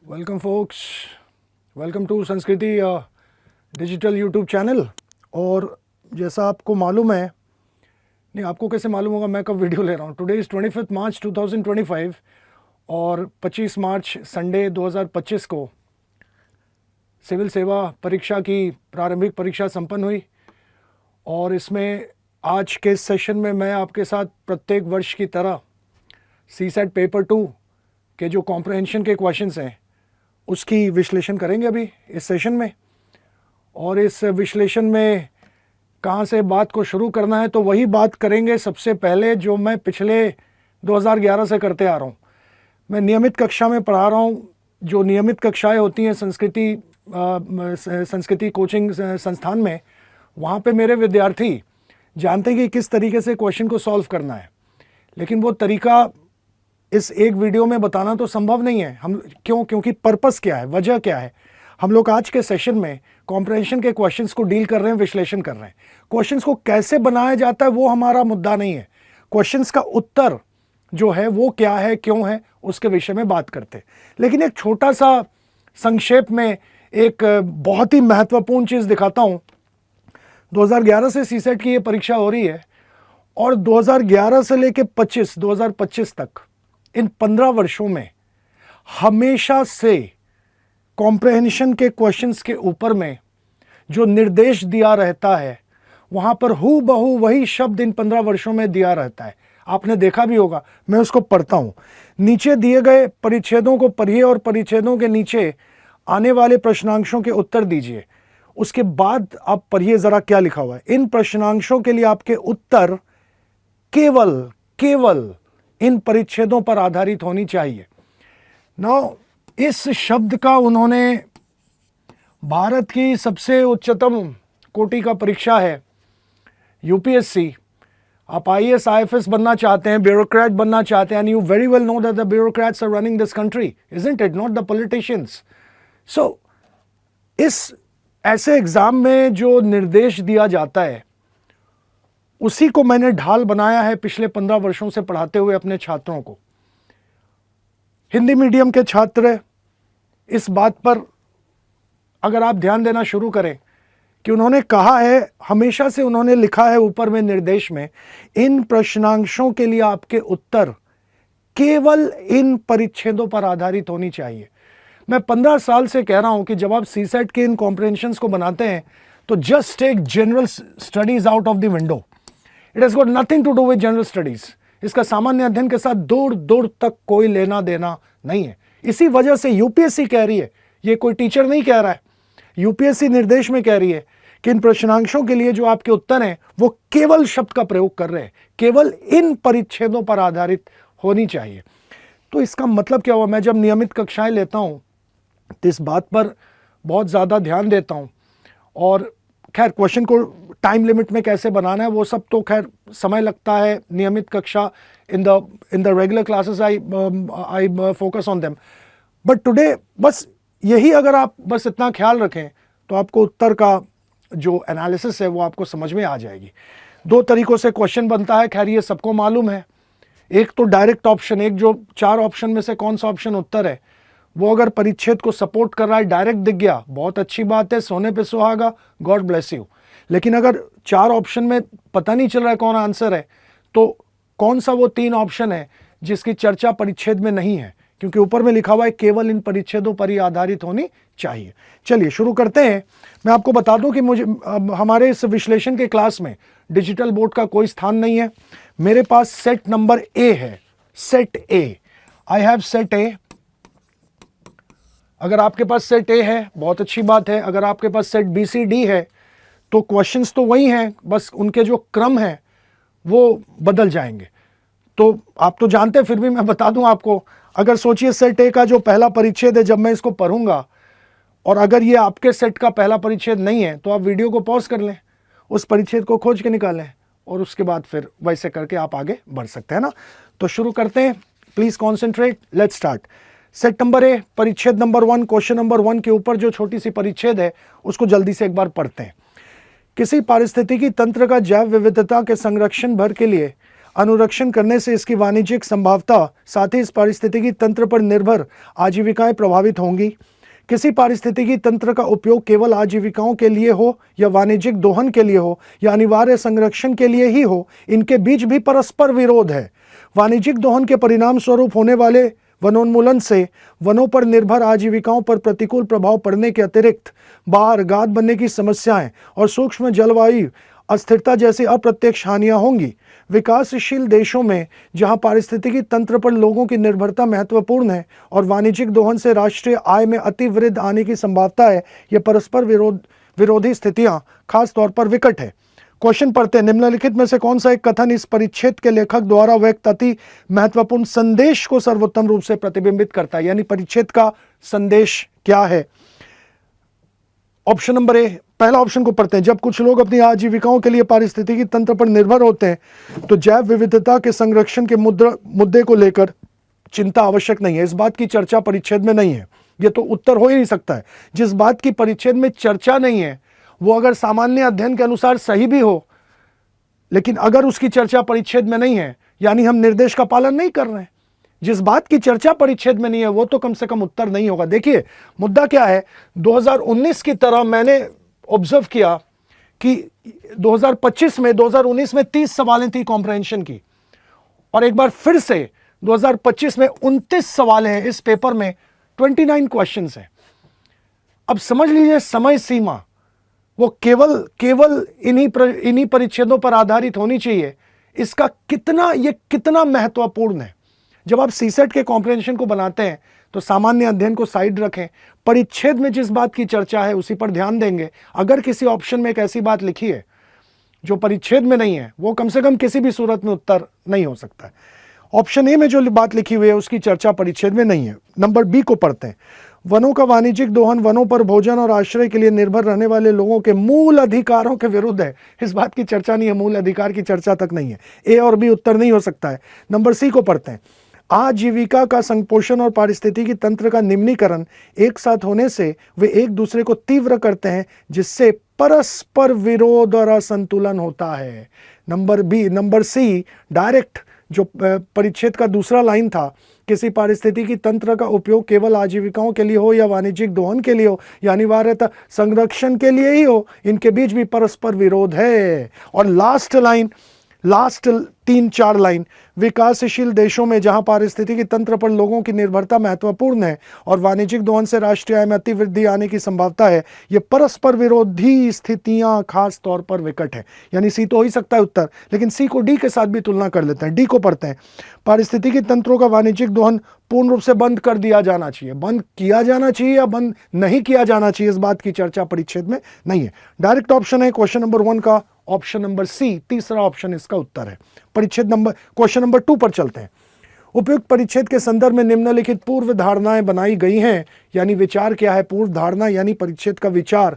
Welcome focus, welcome to संस्कृति digital YouTube channel. और जैसा आपको मालूम है, नहीं आपको कैसे मालूम होगा मैं कब वीडियो ले रहा हूँ। टुडे इज़ 25 मार्च 2025 और 25 मार्च संडे 2025 को सिविल सेवा परीक्षा की प्रारंभिक परीक्षा संपन्न हुई। और इसमें आज के सेशन में मैं आपके साथ प्रत्येक वर्ष की तरह सीसेट पेपर 2 के जो कॉम्प्रहेंशन के क्वेश्चंस हैं उसकी विश्लेषण करेंगे अभी इस सेशन में। और इस विश्लेषण में कहाँ से बात को शुरू करना है तो वही बात करेंगे सबसे पहले जो मैं पिछले 2011 से करते आ रहा हूँ। मैं नियमित कक्षा में पढ़ा रहा हूँ। जो नियमित कक्षाएं होती हैं संस्कृति कोचिंग संस्थान में, वहाँ पे मेरे विद्यार्थी जानते हैं कि किस तरीके से क्वेश्चन को सॉल्व करना है, लेकिन वो तरीका इस एक वीडियो में बताना तो संभव नहीं है। हम क्योंकि पर्पस क्या है, वजह क्या है। हम लोग आज के सेशन में कॉम्प्रहेंशन के क्वेश्चंस को डील कर रहे हैं, विश्लेषण कर रहे हैं। क्वेश्चंस को कैसे बनाया जाता है वो हमारा मुद्दा नहीं है। क्वेश्चंस का उत्तर जो है वो क्या है, क्यों है, उसके विषय में बात करते हैं। लेकिन एक छोटा सा संक्षेप में एक बहुत ही महत्वपूर्ण चीज़ दिखाता हूँ। 2011 से सीसेट की ये परीक्षा हो रही है और 2011 से लेकर 2025 तक इन 15 वर्षों में हमेशा से कॉम्प्रहेंशन के क्वेश्चंस के ऊपर में जो निर्देश दिया रहता है वहाँ पर हू बहू वही शब्द इन 15 वर्षों में दिया रहता है। आपने देखा भी होगा, मैं उसको पढ़ता हूँ। नीचे दिए गए परिच्छेदों को पढ़िए और परिच्छेदों के नीचे आने वाले प्रश्नांशों के उत्तर दीजिए। उसके बाद आप पढ़िए ज़रा क्या लिखा हुआ है। इन प्रश्नांशों के लिए आपके उत्तर केवल इन परिच्छेदों पर आधारित होनी चाहिए। नाउ इस शब्द का उन्होंने भारत की सबसे उच्चतम कोटि का परीक्षा है यूपीएससी। आप आईएएस आईएफएस बनना चाहते हैं, ब्यूरोक्रेट बनना चाहते हैं, and you very well know that the bureaucrats are running this country, isn't it, not the politicians. So इस ऐसे एग्जाम में जो निर्देश दिया जाता है उसी को मैंने ढाल बनाया है पिछले 15 वर्षों से पढ़ाते हुए अपने छात्रों को। हिंदी मीडियम के छात्र इस बात पर अगर आप ध्यान देना शुरू करें कि उन्होंने कहा है, हमेशा से उन्होंने लिखा है ऊपर में निर्देश में, इन प्रश्नांशों के लिए आपके उत्तर केवल इन परिच्छेदों पर आधारित होनी चाहिए। मैं 15 साल से कह रहा हूं कि जब आप सीसेट के इन कॉम्प्रहेंशंस को बनाते हैं तो just take general studies out of the window. It has got nothing to do with general studies. इसका सामान्य अध्ययन के साथ दूर दूर तक कोई लेना देना नहीं है। इसी वजह से यूपीएससी कह रही है, ये कोई टीचर नहीं कह रहा है, यूपीएससी निर्देश में कह रही है कि इन प्रश्नांशों के लिए जो आपके उत्तर हैं वो केवल शब्द का प्रयोग कर रहे हैं, केवल इन परिच्छेदों पर आधारित होनी चाहिए। तो इसका मतलब क्या हुआ, मैं जब नियमित कक्षाएं लेता हूं तो इस बात पर बहुत ज़्यादा ध्यान देता हूं। और खैर क्वेश्चन को टाइम लिमिट में कैसे बनाना है वो सब तो खैर समय लगता है। नियमित कक्षा in the regular classes I focus on them, but today बस यही अगर आप बस इतना ख्याल रखें तो आपको उत्तर का जो एनालिसिस है वो आपको समझ में आ जाएगी। 2 तरीकों से क्वेश्चन बनता है, खैर ये सबको मालूम है। एक तो डायरेक्ट ऑप्शन, एक जो 4 ऑप्शन में से कौन सा ऑप्शन उत्तर है वो अगर परिच्छेद को सपोर्ट कर रहा है, डायरेक्ट दिख गया, बहुत अच्छी बात है, सोने पे सुहागा, गॉड ब्लेस यू। लेकिन अगर 4 ऑप्शन में पता नहीं चल रहा है कौन आंसर है तो कौन सा वो 3 ऑप्शन है जिसकी चर्चा परिच्छेद में नहीं है, क्योंकि ऊपर में लिखा हुआ है केवल इन परिच्छेदों पर ही आधारित होनी चाहिए। चलिए शुरू करते हैं। मैं आपको बता दूं कि मुझे हमारे इस विश्लेषण के क्लास में डिजिटल बोर्ड का कोई स्थान नहीं है। मेरे पास सेट नंबर ए है, set A. I have set ए। अगर आपके पास सेट ए है बहुत अच्छी बात है। अगर आपके पास सेट बी सी डी है तो क्वेश्चंस तो वही हैं, बस उनके जो क्रम है वो बदल जाएंगे। तो आप तो जानते हैं, फिर भी मैं बता दूं आपको। अगर सोचिए सेट ए का जो पहला परिच्छेद है, जब मैं इसको पढ़ूंगा और अगर ये आपके सेट का पहला परिच्छेद नहीं है तो आप वीडियो को पॉज कर लें, उस परिच्छेद को खोज के निकालें और उसके बाद फिर वैसे करके आप आगे बढ़ सकते हैं ना। तो शुरू करते हैं, please concentrate, let's start. Set number ए, परिच्छेद नंबर 1, क्वेश्चन नंबर 1 के ऊपर जो छोटी सी परिच्छेद है उसको जल्दी से एक बार पढ़ते हैं। किसी पारिस्थितिकी तंत्र का जैव विविधता के संरक्षण भर के लिए अनुरक्षण करने से इसकी वाणिज्यिक संभावना, साथ ही इस पारिस्थितिकी तंत्र पर निर्भर आजीविकाएं प्रभावित होंगी। किसी पारिस्थितिकी तंत्र का उपयोग केवल आजीविकाओं के लिए हो या वाणिज्यिक दोहन के लिए हो या अनिवार्य संरक्षण के लिए ही हो, इनके बीच भी परस्पर विरोध है। वाणिज्यिक दोहन के परिणाम स्वरूप होने वाले वनोन्मूलन से वनों पर निर्भर आजीविकाओं पर प्रतिकूल प्रभाव पड़ने के अतिरिक्त बाढ़, गाद बनने की समस्याएं और सूक्ष्म जलवायु अस्थिरता जैसी अप्रत्यक्ष हानियां होंगी। विकासशील देशों में जहां पारिस्थितिकी तंत्र पर लोगों की निर्भरता महत्वपूर्ण है और वाणिज्यिक दोहन से राष्ट्रीय आय में अतिवृद्धि आने की संभावना है, ये परस्पर विरोधी स्थितियां खास तौर पर विकट है। क्वेश्चन पढ़ते हैं, निम्नलिखित में से कौन सा एक कथन इस परिच्छेद के लेखक द्वारा व्यक्त अति महत्वपूर्ण संदेश को सर्वोत्तम रूप से प्रतिबिंबित करता है? यानी परिच्छेद का संदेश क्या है? ऑप्शन नंबर ए, पहला ऑप्शन को पढ़ते हैं। जब कुछ लोग अपनी आजीविकाओं के लिए पारिस्थितिकी तंत्र पर निर्भर होते हैं तो जैव विविधता के संरक्षण के मुद्दे को लेकर चिंता आवश्यक नहीं है। इस बात की चर्चा परिच्छेद में नहीं है। यह तो उत्तर हो ही नहीं सकता है। जिस बात की परिच्छेद में चर्चा नहीं है वो अगर सामान्य अध्ययन के अनुसार सही भी हो, लेकिन अगर उसकी चर्चा परिच्छेद में नहीं है यानी हम निर्देश का पालन नहीं कर रहे हैं। जिस बात की चर्चा परिच्छेद में नहीं है वो तो कम से कम उत्तर नहीं होगा। देखिए मुद्दा क्या है, 2019 की तरह मैंने ऑब्जर्व किया कि 2025 में 2019 में 30 सवालें थी कॉम्प्रहेंशन की, और एक बार फिर से 2025 में 29 सवाल हैं। इस पेपर में 29 क्वेश्चंस हैं। अब समझ लीजिए समय सीमा वो केवल इन्हीं परिच्छेदों पर आधारित होनी चाहिए। इसका कितना महत्वपूर्ण है। जब आप सीसेट के कॉम्प्रहेंशन को बनाते हैं तो सामान्य अध्ययन को साइड रखें, परिच्छेद में जिस बात की चर्चा है उसी पर ध्यान देंगे। अगर किसी ऑप्शन में एक ऐसी बात लिखी है जो परिच्छेद में नहीं है, वो कम से कम किसी भी सूरत में उत्तर नहीं हो सकता है। ऑप्शन ए में जो बात लिखी हुई है उसकी चर्चा परिच्छेद में नहीं है। नंबर बी को पढ़ते हैं। वनों का वाणिज्यिक दोहन वनों पर भोजन और आश्रय के लिए निर्भर रहने वाले लोगों के मूल अधिकारों के विरुद्ध है। इस बात की चर्चा नहीं है, मूल अधिकार की चर्चा तक नहीं है। ए और बी उत्तर नहीं हो सकता है। नंबर सी को पढ़ते हैं। आजीविका का संपोषण और पारिस्थितिकी तंत्र का निम्नीकरण एक साथ होने से वे एक दूसरे को तीव्र करते हैं, जिससे परस्पर विरोध और असंतुलन होता है। नंबर सी डायरेक्ट जो परिच्छेद का दूसरा लाइन था, किसी पारिस्थितिकी तंत्र का उपयोग केवल आजीविकाओं के लिए हो या वाणिज्यिक दोहन के लिए हो या अनिवार्यतः संरक्षण के लिए ही हो, इनके बीच भी परस्पर विरोध है। और लास्ट 3-4 लाइन, विकासशील देशों में जहां पारिस्थितिकी तंत्र पर लोगों की निर्भरता महत्वपूर्ण है और वाणिज्यिक दोहन से राष्ट्रीय आय में अतिवृद्धि आने की संभावना है, ये परस्पर विरोधी स्थितियां खास तौर पर विकट है। यानी सी तो हो ही सकता है उत्तर, लेकिन सी को डी के साथ भी तुलना कर लेते हैं। डी को पढ़ते हैं। पारिस्थितिकी तंत्रों का वाणिज्यिक दोहन पूर्ण रूप से बंद कर दिया जाना चाहिए। बंद किया जाना चाहिए या बंद नहीं किया जाना चाहिए, इस बात की चर्चा परिच्छेद में नहीं है। डायरेक्ट ऑप्शन है क्वेश्चन नंबर 1 का ऑप्शन नंबर सी, तीसरा ऑप्शन इसका उत्तर है। क्वेश्चन नंबर 2 पर चलते हैं। उपयुक्त परिच्छेद के संदर्भ में निम्नलिखित पूर्व धारणाएं बनाई गई हैं। यानी विचार क्या है? पूर्व धारणा यानी परिच्छेद का विचार।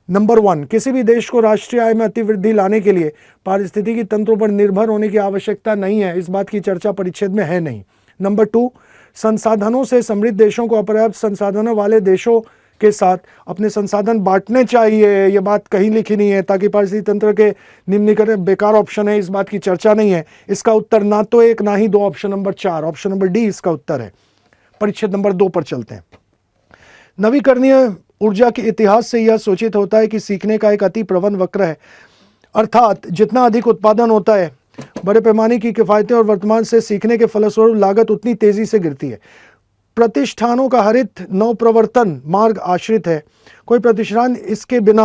नंबर 1, किसी भी देश को राष्ट्रीय आय में अतिवृद्धि लाने के लिए पारिस्थितिकी तंत्रों पर निर्भर होने की आवश्यकता नहीं है, इस बात की चर्चा परिच्छेद में है नहीं। नंबर 2, संसाधनों से समृद्ध देशों को अपर्याप्त संसाधनों वाले देशों के साथ अपने संसाधन बांटने चाहिए, यह बात कहीं लिखी नहीं है, ताकि पारिस्थितिकी तंत्र के निम्नीकरण बेकार ऑप्शन है, इस बात की चर्चा नहीं है। इसका उत्तर ना तो 1 ना ही 2, option number 4, option number D इसका उत्तर है। परिच्छेद नंबर 2 पर चलते हैं। नवीकरणीय ऊर्जा के इतिहास से यह सूचित होता है कि सीखने का एक अति प्रवण वक्र है, अर्थात जितना अधिक उत्पादन होता है, बड़े पैमाने की किफायतें और वर्तमान से सीखने के फलस्वरूप लागत उतनी तेजी से गिरती है। प्रतिष्ठानों का हरित नवप्रवर्तन मार्ग आश्रित है। कोई प्रतिष्ठान इसके बिना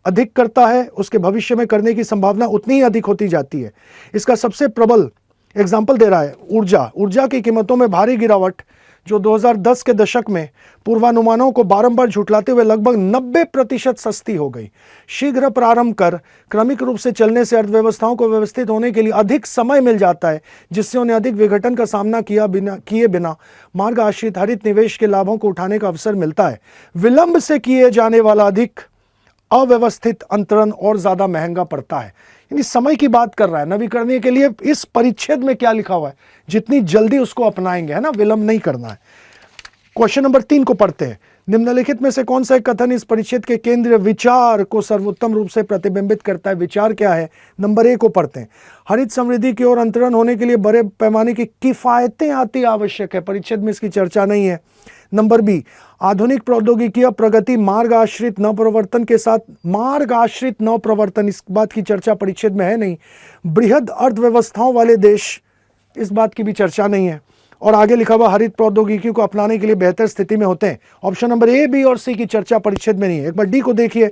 अधिक करता है, उसके भविष्य में करने की संभावना उतनी ही अधिक होती जाती है। इसका सबसे प्रबल एग्जाम्पल दे रहा है ऊर्जा की कीमतों में भारी गिरावट, जो 2010 के दशक में पूर्वानुमानों को बारंबार झुठलाते हुए लगभग 90% सस्ती हो गई। शीघ्र प्रारंभ कर क्रमिक रूप से चलने से अर्थव्यवस्थाओं को व्यवस्थित होने के लिए अधिक समय मिल जाता है, जिससे उन्हें अधिक विघटन का सामना किए बिना मार्ग आश्रित हरित निवेश के लाभों को उठाने का अवसर मिलता है। विलंब से किए जाने वाला अधिक अव्यवस्थित अंतरण और ज्यादा महंगा पड़ता है। यानी समय की बात कर रहा है। नवीकरणीय के लिए इस परिच्छेद में क्या लिखा हुआ है, जितनी जल्दी उसको अपनाएंगे, है ना, विलंब नहीं करना है। क्वेश्चन नंबर 3 को पढ़ते हैं। निम्नलिखित में से कौन सा एक कथन इस परिच्छेद के केंद्रीय विचार को सर्वोत्तम रूप से प्रतिबिंबित करता है? विचार क्या है? नंबर ए को पढ़ते हैं। हरित समृद्धि की ओर अंतरण होने के लिए बड़े पैमाने की किफायतें आती आवश्यक है। परिच्छेद में इसकी चर्चा नहीं है। नंबर बी, आधुनिक प्रौद्योगिकी प्रगति मार्ग आश्रित नवप्रवर्तन के साथ, मार्ग आश्रित नवप्रवर्तन, इस बात की चर्चा परिच्छेद में है नहीं। बृहद अर्थव्यवस्थाओं वाले देश, इस बात की भी चर्चा नहीं है। और आगे लिखा हुआ हरित प्रौद्योगिकी को अपनाने के लिए बेहतर स्थिति में होते हैं। ऑप्शन नंबर ए, बी और सी की चर्चा परिच्छेद में नहीं है। एक बार डी को देखिए।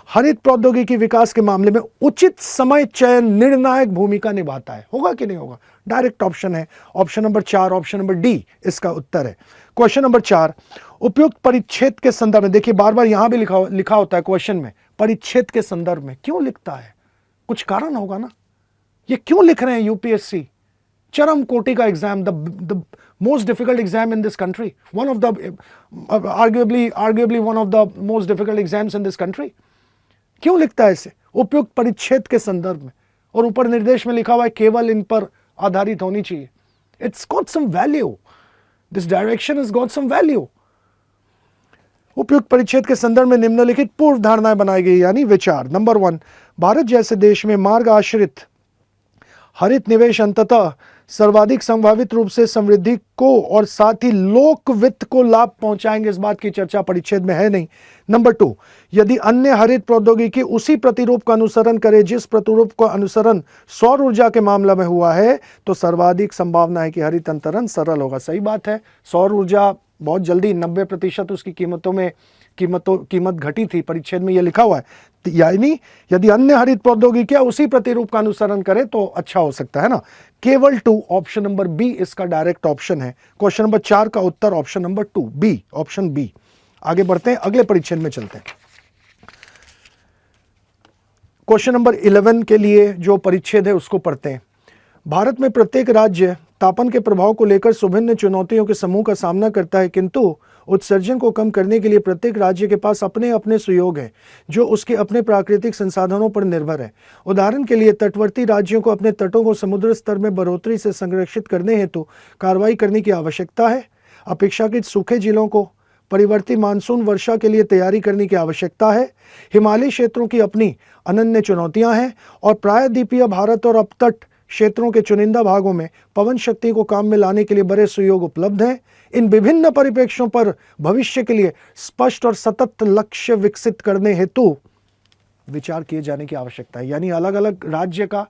हरित प्रौद्योगिकी विकास के मामले में उचित समय चयन निर्णायक भूमिका निभाता है। होगा कि नहीं होगा? डायरेक्ट ऑप्शन है। Option number 4, option number D इसका उत्तर है। क्वेश्चन नंबर 4, उपयुक्त परिच्छेद के संदर्भ में, देखिए बार बार यहां भी लिखा होता है क्वेश्चन में, परिच्छेद के संदर्भ में क्यों लिखता है? कुछ कारण होगा ना, ये क्यों लिख रहे हैं? यूपीएससी चरम कोटि का exam, the most difficult exam in this country, one of the arguably one of the most difficult exams in this country. क्यों लिखता है इसे? उपयुक्त परिच्छेद के संदर्भ में, और ऊपर निर्देश में लिखा हुआ है केवल इन पर आधारित होनी चाहिए। It's got some value, this direction is got some value. उपयुक्त परिच्छेद के संदर्भ में निम्नलिखित पूर्व धारणाएं बनाई गई, यानी विचार। नंबर 1, भारत जैसे देश में मार्ग आश्रित हरित निवेश अंततः सर्वाधिक संभावित रूप से समृद्धि को और साथ ही लोक वित्त को लाभ पहुंचाएंगे, इस बात की चर्चा परिच्छेद में है नहीं। नंबर 2, यदि अन्य हरित प्रौद्योगिकी उसी प्रतिरूप का अनुसरण करे जिस प्रतिरूप का अनुसरण सौर ऊर्जा के मामले में हुआ है, तो सर्वाधिक संभावना है कि हरित अंतरण सरल होगा। सही बात है, सौर ऊर्जा बहुत जल्दी 90% उसकी कीमत घटी थी, परिच्छेद में यह लिखा हुआ है। यानी यदि अन्य हरित प्रौद्योगिकियां उसी प्रतिरूप का अनुसरण करे तो अच्छा हो सकता है ना। केवल 2, ऑप्शन नंबर बी इसका डायरेक्ट ऑप्शन है। क्वेश्चन नंबर 4 का उत्तर option number 2, B, option B. आगे बढ़ते हैं, अगले परिच्छेद में चलते हैं। क्वेश्चन नंबर 11 के लिए जो परिच्छेद है उसको पढ़ते हैं। भारत में प्रत्येक राज्य तापन के प्रभाव को लेकर विभिन्न चुनौतियों के समूह का सामना करता है, किंतु उत्सर्जन को कम करने के लिए प्रत्येक राज्य के पास अपने अपने सुयोग हैं जो उसके अपने प्राकृतिक संसाधनों पर निर्भर है। उदाहरण के लिए तटवर्ती राज्यों को अपने तटों को समुद्र स्तर में बढ़ोतरी से संरक्षित करने हेतु कार्रवाई करने की आवश्यकता है। अपेक्षाकृत सूखे जिलों को परिवर्ती मानसून वर्षा के लिए तैयारी करने की आवश्यकता है। हिमालयी क्षेत्रों की अपनी अनन्य चुनौतियां हैं और प्रायद्वीपीय भारत और अपतट क्षेत्रों के चुनिंदा भागों में पवन शक्ति को काम में लाने के लिए बड़े सुयोग उपलब्ध हैं। इन विभिन्न परिप्रेक्ष्यों पर भविष्य के लिए स्पष्ट और सतत लक्ष्य विकसित करने हेतु विचार किए जाने की आवश्यकता है। यानी अलग अलग राज्य का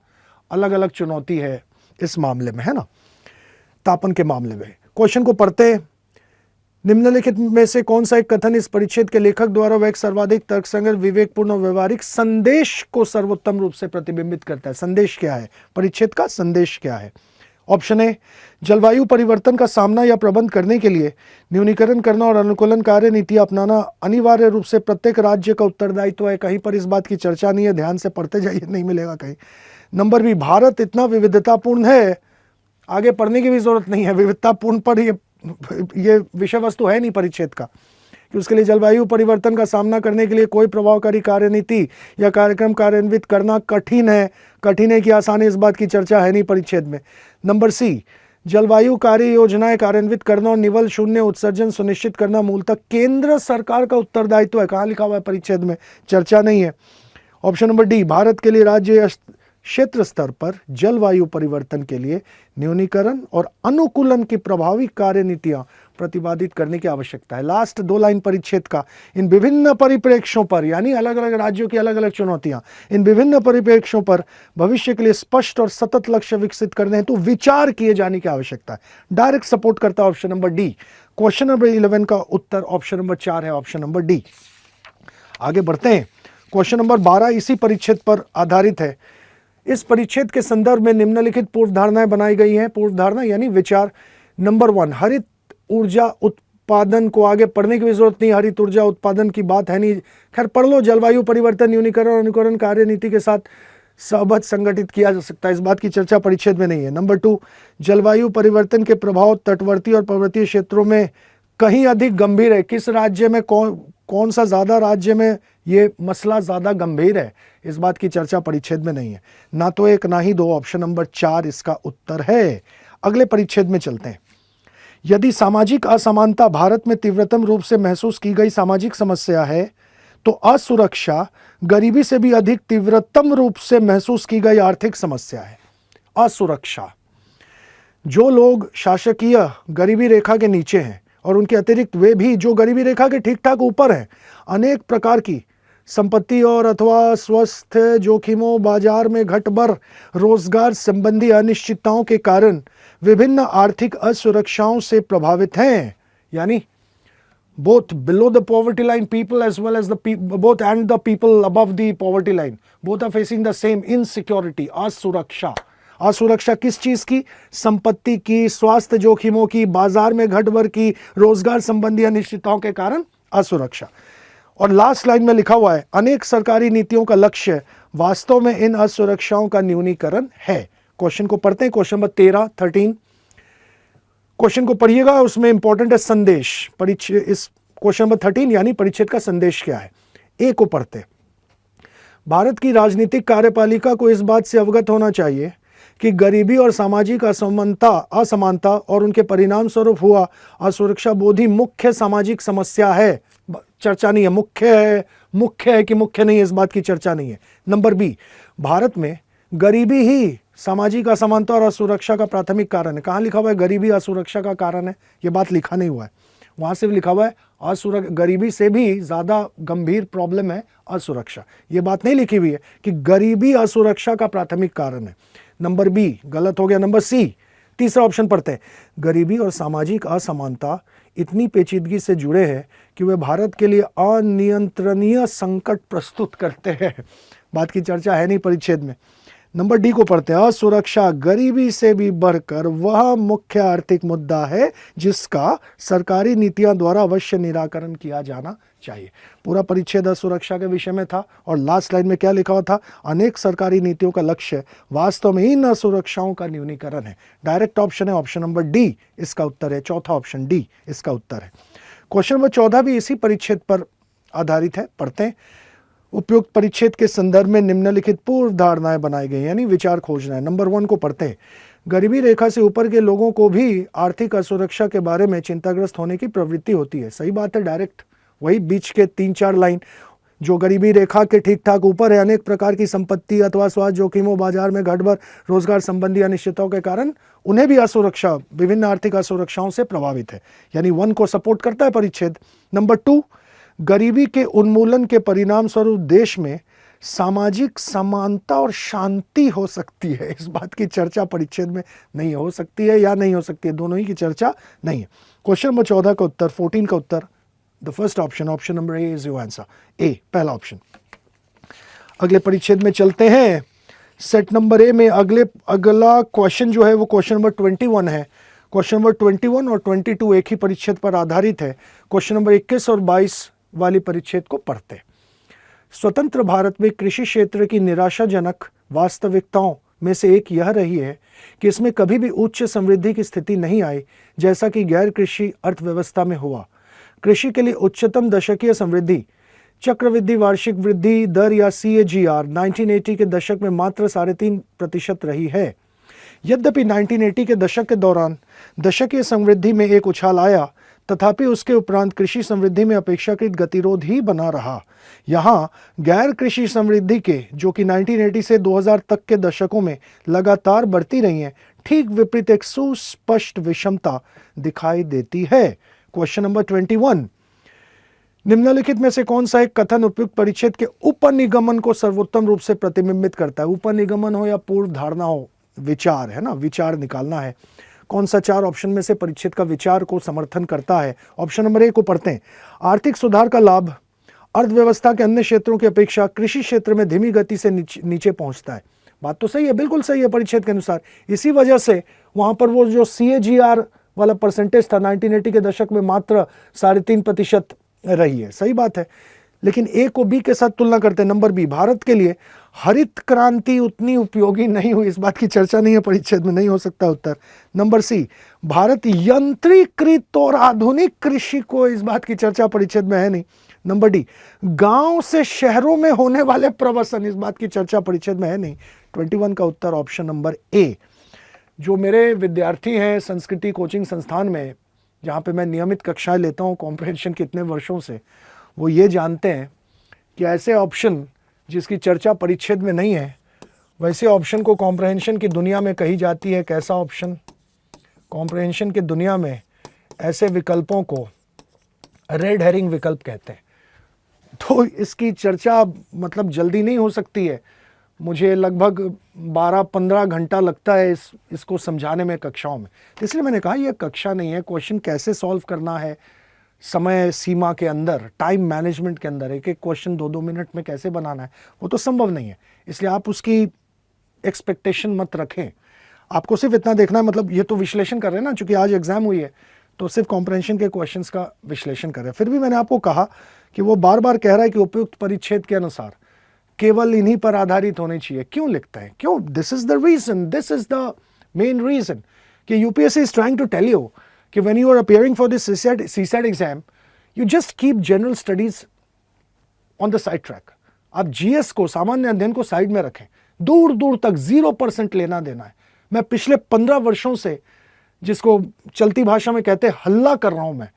अलग अलग चुनौती है इस मामले में, है ना, तापन के मामले में। क्वेश्चन को पढ़ते हैं। निम्नलिखित में से कौन सा एक कथन इस परिच्छेद के लेखक द्वारा वह एक सर्वाधिक तर्कसंगत, विवेकपूर्ण और व्यवहारिक संदेश को सर्वोत्तम रूप से प्रतिबिंबित करता है? संदेश क्या है? परिच्छेद का संदेश क्या है? ऑप्शन ए, जलवायु परिवर्तन का सामना या प्रबंध करने के लिए न्यूनीकरण करना और अनुकूलन कार्य नीतियां अपनाना अनिवार्य रूप से प्रत्येक राज्य का उत्तरदायित्व है। कहीं पर इस बात की चर्चा नहीं है, ध्यान से पढ़ते जाइए, नहीं मिलेगा कहीं। नंबर बी, भारत इतना विविधतापूर्ण है, आगे पढ़ने की भी जरूरत नहीं है, विविधतापूर्ण पर ये विषय वस्तु है नहीं परिच्छेद का, कि उसके लिए जलवायु परिवर्तन का सामना करने के लिए कोई प्रभावकारी कार्यनीति या कार्यक्रम कार्यान्वित करना कठिन है कि आसान है, इस बात की चर्चा है नहीं परिच्छेद में। नंबर सी, जलवायु कार्य योजनाएं कार्यान्वित करना और निवल शून्य उत्सर्जन सुनिश्चित करना मूलतः केंद्र सरकार का उत्तरदायित्व है। कहाँ लिखा हुआ है परिच्छेद में? चर्चा नहीं है। ऑप्शन नंबर डी, भारत के लिए राज्य या क्षेत्र स्तर पर जलवायु परिवर्तन के लिए न्यूनीकरण और अनुकूलन की प्रभावी कार्यनीतियां प्रतिपादित करने की आवश्यकता है। लास्ट 2 लाइन परिच्छेद का, इन विभिन्न परिप्रेक्ष्यों पर, यानी अलग अलग राज्यों की अलग अलग चुनौतियां, इन विभिन्न परिप्रेक्ष्यों पर भविष्य के लिए स्पष्ट और सतत लक्ष्य विकसित करने हेतु विचार किए जाने की आवश्यकता है। डायरेक्ट सपोर्ट करता है option number D. Question number 11 का उत्तर ऑप्शन नंबर 4 है, ऑप्शन नंबर डी। आगे बढ़ते हैं। क्वेश्चन नंबर 12 इसी परिच्छेद पर आधारित है। इस परिच्छेद के संदर्भ में निम्नलिखित पूर्व धारणाएं बनाई गई हैं। पूर्व धारणा यानी विचार। नंबर 1, हरित ऊर्जा उत्पादन को आगे पढ़ने की भी जरूरत नहीं, हरित ऊर्जा उत्पादन की बात है नहीं, खैर पढ़ लो। जलवायु परिवर्तन न्यूनीकरण और अनुकूलन कार्य नीति के साथ सहबद्ध संगठित किया जा सकता है, इस बात की चर्चा परिच्छेद में नहीं है। नंबर 2, जलवायु परिवर्तन के प्रभाव तटवर्ती और पर्वतीय क्षेत्रों में कहीं अधिक गंभीर है। किस राज्य में, कौन सा ज्यादा राज्य में ये मसला ज्यादा गंभीर है, इस बात की चर्चा परिच्छेद में नहीं है। ना तो 1 ना ही 2, ऑप्शन नंबर 4 इसका उत्तर है। अगले परिच्छेद में चलते हैं। यदि सामाजिक असमानता भारत में तीव्रतम रूप से महसूस की गई सामाजिक समस्या है, तो असुरक्षा गरीबी से भी अधिक तीव्रतम रूप से महसूस की गई आर्थिक समस्या है। असुरक्षा, जो लोग शासकीय गरीबी रेखा के नीचे हैं और उनके अतिरिक्त वे भी जो गरीबी रेखा के ठीक ठाक ऊपर हैं, अनेक प्रकार की संपत्ति और अथवा स्वास्थ्य जोखिमों, बाजार में घटबर, रोजगार संबंधी अनिश्चितताओं के कारण विभिन्न आर्थिक असुरक्षाओं से प्रभावित हैं। यानी both below the poverty line people as well as both and the people above the poverty line, both are facing the same insecurity, असुरक्षा। असुरक्षा किस चीज की? संपत्ति की, स्वास्थ्य जोखिमों की, बाजार में घटबर की, रोजगार संबंधी अनिश्चितताओं के कारण असुरक्षा। और लास्ट लाइन में लिखा हुआ है, अनेक सरकारी नीतियों का लक्ष्य वास्तव में इन असुरक्षाओं का न्यूनीकरण है। क्वेश्चन को पढ़ते हैं, क्वेश्चन नंबर 13 क्वेश्चन को पढ़िएगा, उसमें इंपॉर्टेंट है संदेश। परिच्छेद, इस क्वेश्चन नंबर 13 यानी परिच्छेद का संदेश क्या है। ए को पढ़ते, भारत की राजनीतिक कार्यपालिका को इस बात से अवगत होना चाहिए कि गरीबी और सामाजिक असमानता और उनके परिणाम स्वरूप हुआ असुरक्षा बोध ही मुख्य सामाजिक समस्या है। चर्चा नहीं है, मुख्य है कि मुख्य नहीं है, इस बात की चर्चा नहीं है। नंबर बी, भारत में गरीबी ही सामाजिक असमानता और असुरक्षा का प्राथमिक कारण है। कहाँ लिखा हुआ है गरीबी असुरक्षा का कारण है? ये बात लिखा नहीं हुआ है, वहां सिर्फ लिखा हुआ है गरीबी से भी ज्यादा गंभीर प्रॉब्लम है असुरक्षा। ये बात नहीं लिखी हुई है कि गरीबी असुरक्षा का प्राथमिक कारण है। नंबर बी गलत हो गया। नंबर सी, तीसरा ऑप्शन पढ़ते हैं, गरीबी और सामाजिक असमानता इतनी पेचीदगी से जुड़े हैं कि वे भारत के लिए अनियंत्रणीय संकट प्रस्तुत करते हैं। बात की चर्चा है नहीं परिच्छेद में। नंबर डी को पढ़ते हैं, असुरक्षा गरीबी से भी बढ़कर वह मुख्य आर्थिक मुद्दा है जिसका सरकारी नीतियां द्वारा अवश्य निराकरण किया जाना चाहिए। पूरा परिच्छेद असुरक्षा के विषय में था और लास्ट लाइन में क्या लिखा हुआ था? अनेक सरकारी नीतियों का लक्ष्य वास्तव में इन असुरक्षाओं का न्यूनीकरण है। डायरेक्ट ऑप्शन है ऑप्शन नंबर डी, इसका उत्तर है। चौथा ऑप्शन डी इसका उत्तर है। क्वेश्चन नंबर 14 भी इसी परिच्छेद पर आधारित है, पढ़ते हैं। उपयुक्त परिच्छेद के संदर्भ में निम्नलिखित पूर्व धारणाएं बनाई गई, यानी विचार खोजना है। नंबर 1 को पढ़ते हैं, गरीबी रेखा से ऊपर के लोगों को भी आर्थिक असुरक्षा के बारे में चिंताग्रस्त होने की प्रवृत्ति होती है। सही बात है, डायरेक्ट वही बीच के 3-4 लाइन, जो गरीबी रेखा के ठीक ठाक ऊपर है, अनेक प्रकार की संपत्ति अथवा स्वास्थ्य जोखिमों, बाजार में घटबर, रोजगार संबंधी अनिश्चितताओं के कारण उन्हें भी असुरक्षा, विभिन्न आर्थिक असुरक्षाओं से प्रभावित है, यानी 1 को सपोर्ट करता है परिच्छेद। नंबर 2, गरीबी के उन्मूलन के परिणाम स्वरूप देश में सामाजिक समानता और शांति हो सकती है। इस बात की चर्चा परिच्छेद में नहीं हो सकती है या नहीं हो सकती है, दोनों ही की चर्चा नहीं है। क्वेश्चन नंबर 14 का उत्तर, 14 का उत्तर the first option, option number A is your answer, A पहला ऑप्शन। अगले परिच्छेद में चलते हैं। सेट नंबर ए में अगला क्वेश्चन जो है वो क्वेश्चन नंबर 21 है। क्वेश्चन नंबर 21 और 22 एक ही परिच्छेद पर आधारित है। क्वेश्चन नंबर 21 और 22 वाली परिच्छेद को पढ़ते हैं। स्वतंत्र भारत में कृषि क्षेत्र की निराशाजनक वास्तविकताओं में से एक यह रही है कि इसमें कभी भी उच्च समृद्धि की स्थिति नहीं आई, जैसा कि गैर कृषि अर्थव्यवस्था में हुआ। कृषि के लिए उच्चतम दशकीय समृद्धि चक्रवृद्धि वार्षिक वृद्धि दर या CAGR 1980 के दशक में मात्र 3.5% रही है। यद्यपि 1980 के दशक के दौरान दशकीय समृद्धि में एक उछाल आया, तथापि उसके उपरांत कृषि समृद्धि में अपेक्षाकृत गतिरोध ही बना रहा। यहाँ गैर कृषि समृद्धि के, जो कि 1980 से 2000 तक के दशकों में लगातार बढ़ती रही हैं, ठीक विपरीत एक सुस्पष्ट विषमता दिखाई देती है। क्वेश्चन नंबर 21, निम्नलिखित में से कौन सा एक कथन उपयुक्त परिच्छेद के उपनिगमन को सर्वोत्तम रूप से प्रतिबिंबित करता है? उपनिगमन हो या पूर्व धारणा हो, विचार है ना, विचार निकालना है। कौन सा 4 ऑप्शन में से परिच्छेद का विचार को समर्थन करता है? ऑप्शन नंबर ए को पढ़ते हैं, आर्थिक सुधार का लाभ अर्थव्यवस्था के अन्य क्षेत्रों की अपेक्षा कृषि क्षेत्र में धीमी गति से नीचे पहुंचता है। बात तो सही है, बिल्कुल सही है परिच्छेद के अनुसार। इसी वजह से वहां पर वो जो CAGR वाला परसेंटेज था 1980 के दशक में मात्र 3.5% रही है। सही बात है, लेकिन ए को बी के साथ तुलना करते हैं। नंबर बी, भारत के लिए हरित क्रांति उतनी उपयोगी नहीं हुई, इस बात की चर्चा नहीं है परिच्छेद में, नहीं हो सकता उत्तर। नंबर सी, भारत यंत्रीकृत और आधुनिक कृषि को, इस बात की चर्चा परिच्छेद में है नहीं। नंबर डी, गांव से शहरों में होने वाले प्रवासन, इस बात की चर्चा परिच्छेद में है नहीं। 21 का उत्तर ऑप्शन नंबर ए। जो मेरे विद्यार्थी हैं संस्कृति कोचिंग संस्थान में, जहाँ पे मैं नियमित कक्षाएं लेता हूँ कॉम्प्रहेंशन के इतने वर्षों से, वो ये जानते हैं कि ऐसे ऑप्शन जिसकी चर्चा परिच्छेद में नहीं है, वैसे ऑप्शन को कॉम्प्रहेंशन की दुनिया में कही जाती है कैसा ऑप्शन? कॉम्प्रहेंशन की दुनिया में ऐसे विकल्पों को रेड हेरिंग विकल्प कहते हैं। तो इसकी चर्चा मतलब जल्दी नहीं हो सकती है, मुझे लगभग 12-15 घंटा लगता है इसको समझाने में कक्षाओं में। तो इसलिए मैंने कहा यह कक्षा नहीं है, क्वेश्चन कैसे सॉल्व करना है समय सीमा के अंदर, टाइम मैनेजमेंट के अंदर, एक एक क्वेश्चन 2-2 मिनट में कैसे बनाना है, वो तो संभव नहीं है। इसलिए आप उसकी एक्सपेक्टेशन मत रखें, आपको सिर्फ इतना देखना है, मतलब ये तो विश्लेषण कर रहे हैं ना, चूंकि आज एग्जाम हुई है तो सिर्फ कॉम्प्रहेंशन के क्वेश्चंस का विश्लेषण कर रहे हैं। फिर भी मैंने आपको कहा कि वो बार बार कह रहा है कि उपयुक्त परिच्छेद के अनुसार केवल इन्हीं पर आधारित होने चाहिए। क्यों लिखता है, क्यों? This is the reason, this is the main reason कि UPSC is trying to tell you कि when you are appearing for this CSAT exam, you just keep general studies on the side track. आप GS को, सामान्य अध्ययन को side में रखें, दूर दूर तक 0% लेना देना है। मैं पिछले 15 वर्षों से, जिसको चलती भाषा में कहते हैं हल्ला कर रहा हूं, मैं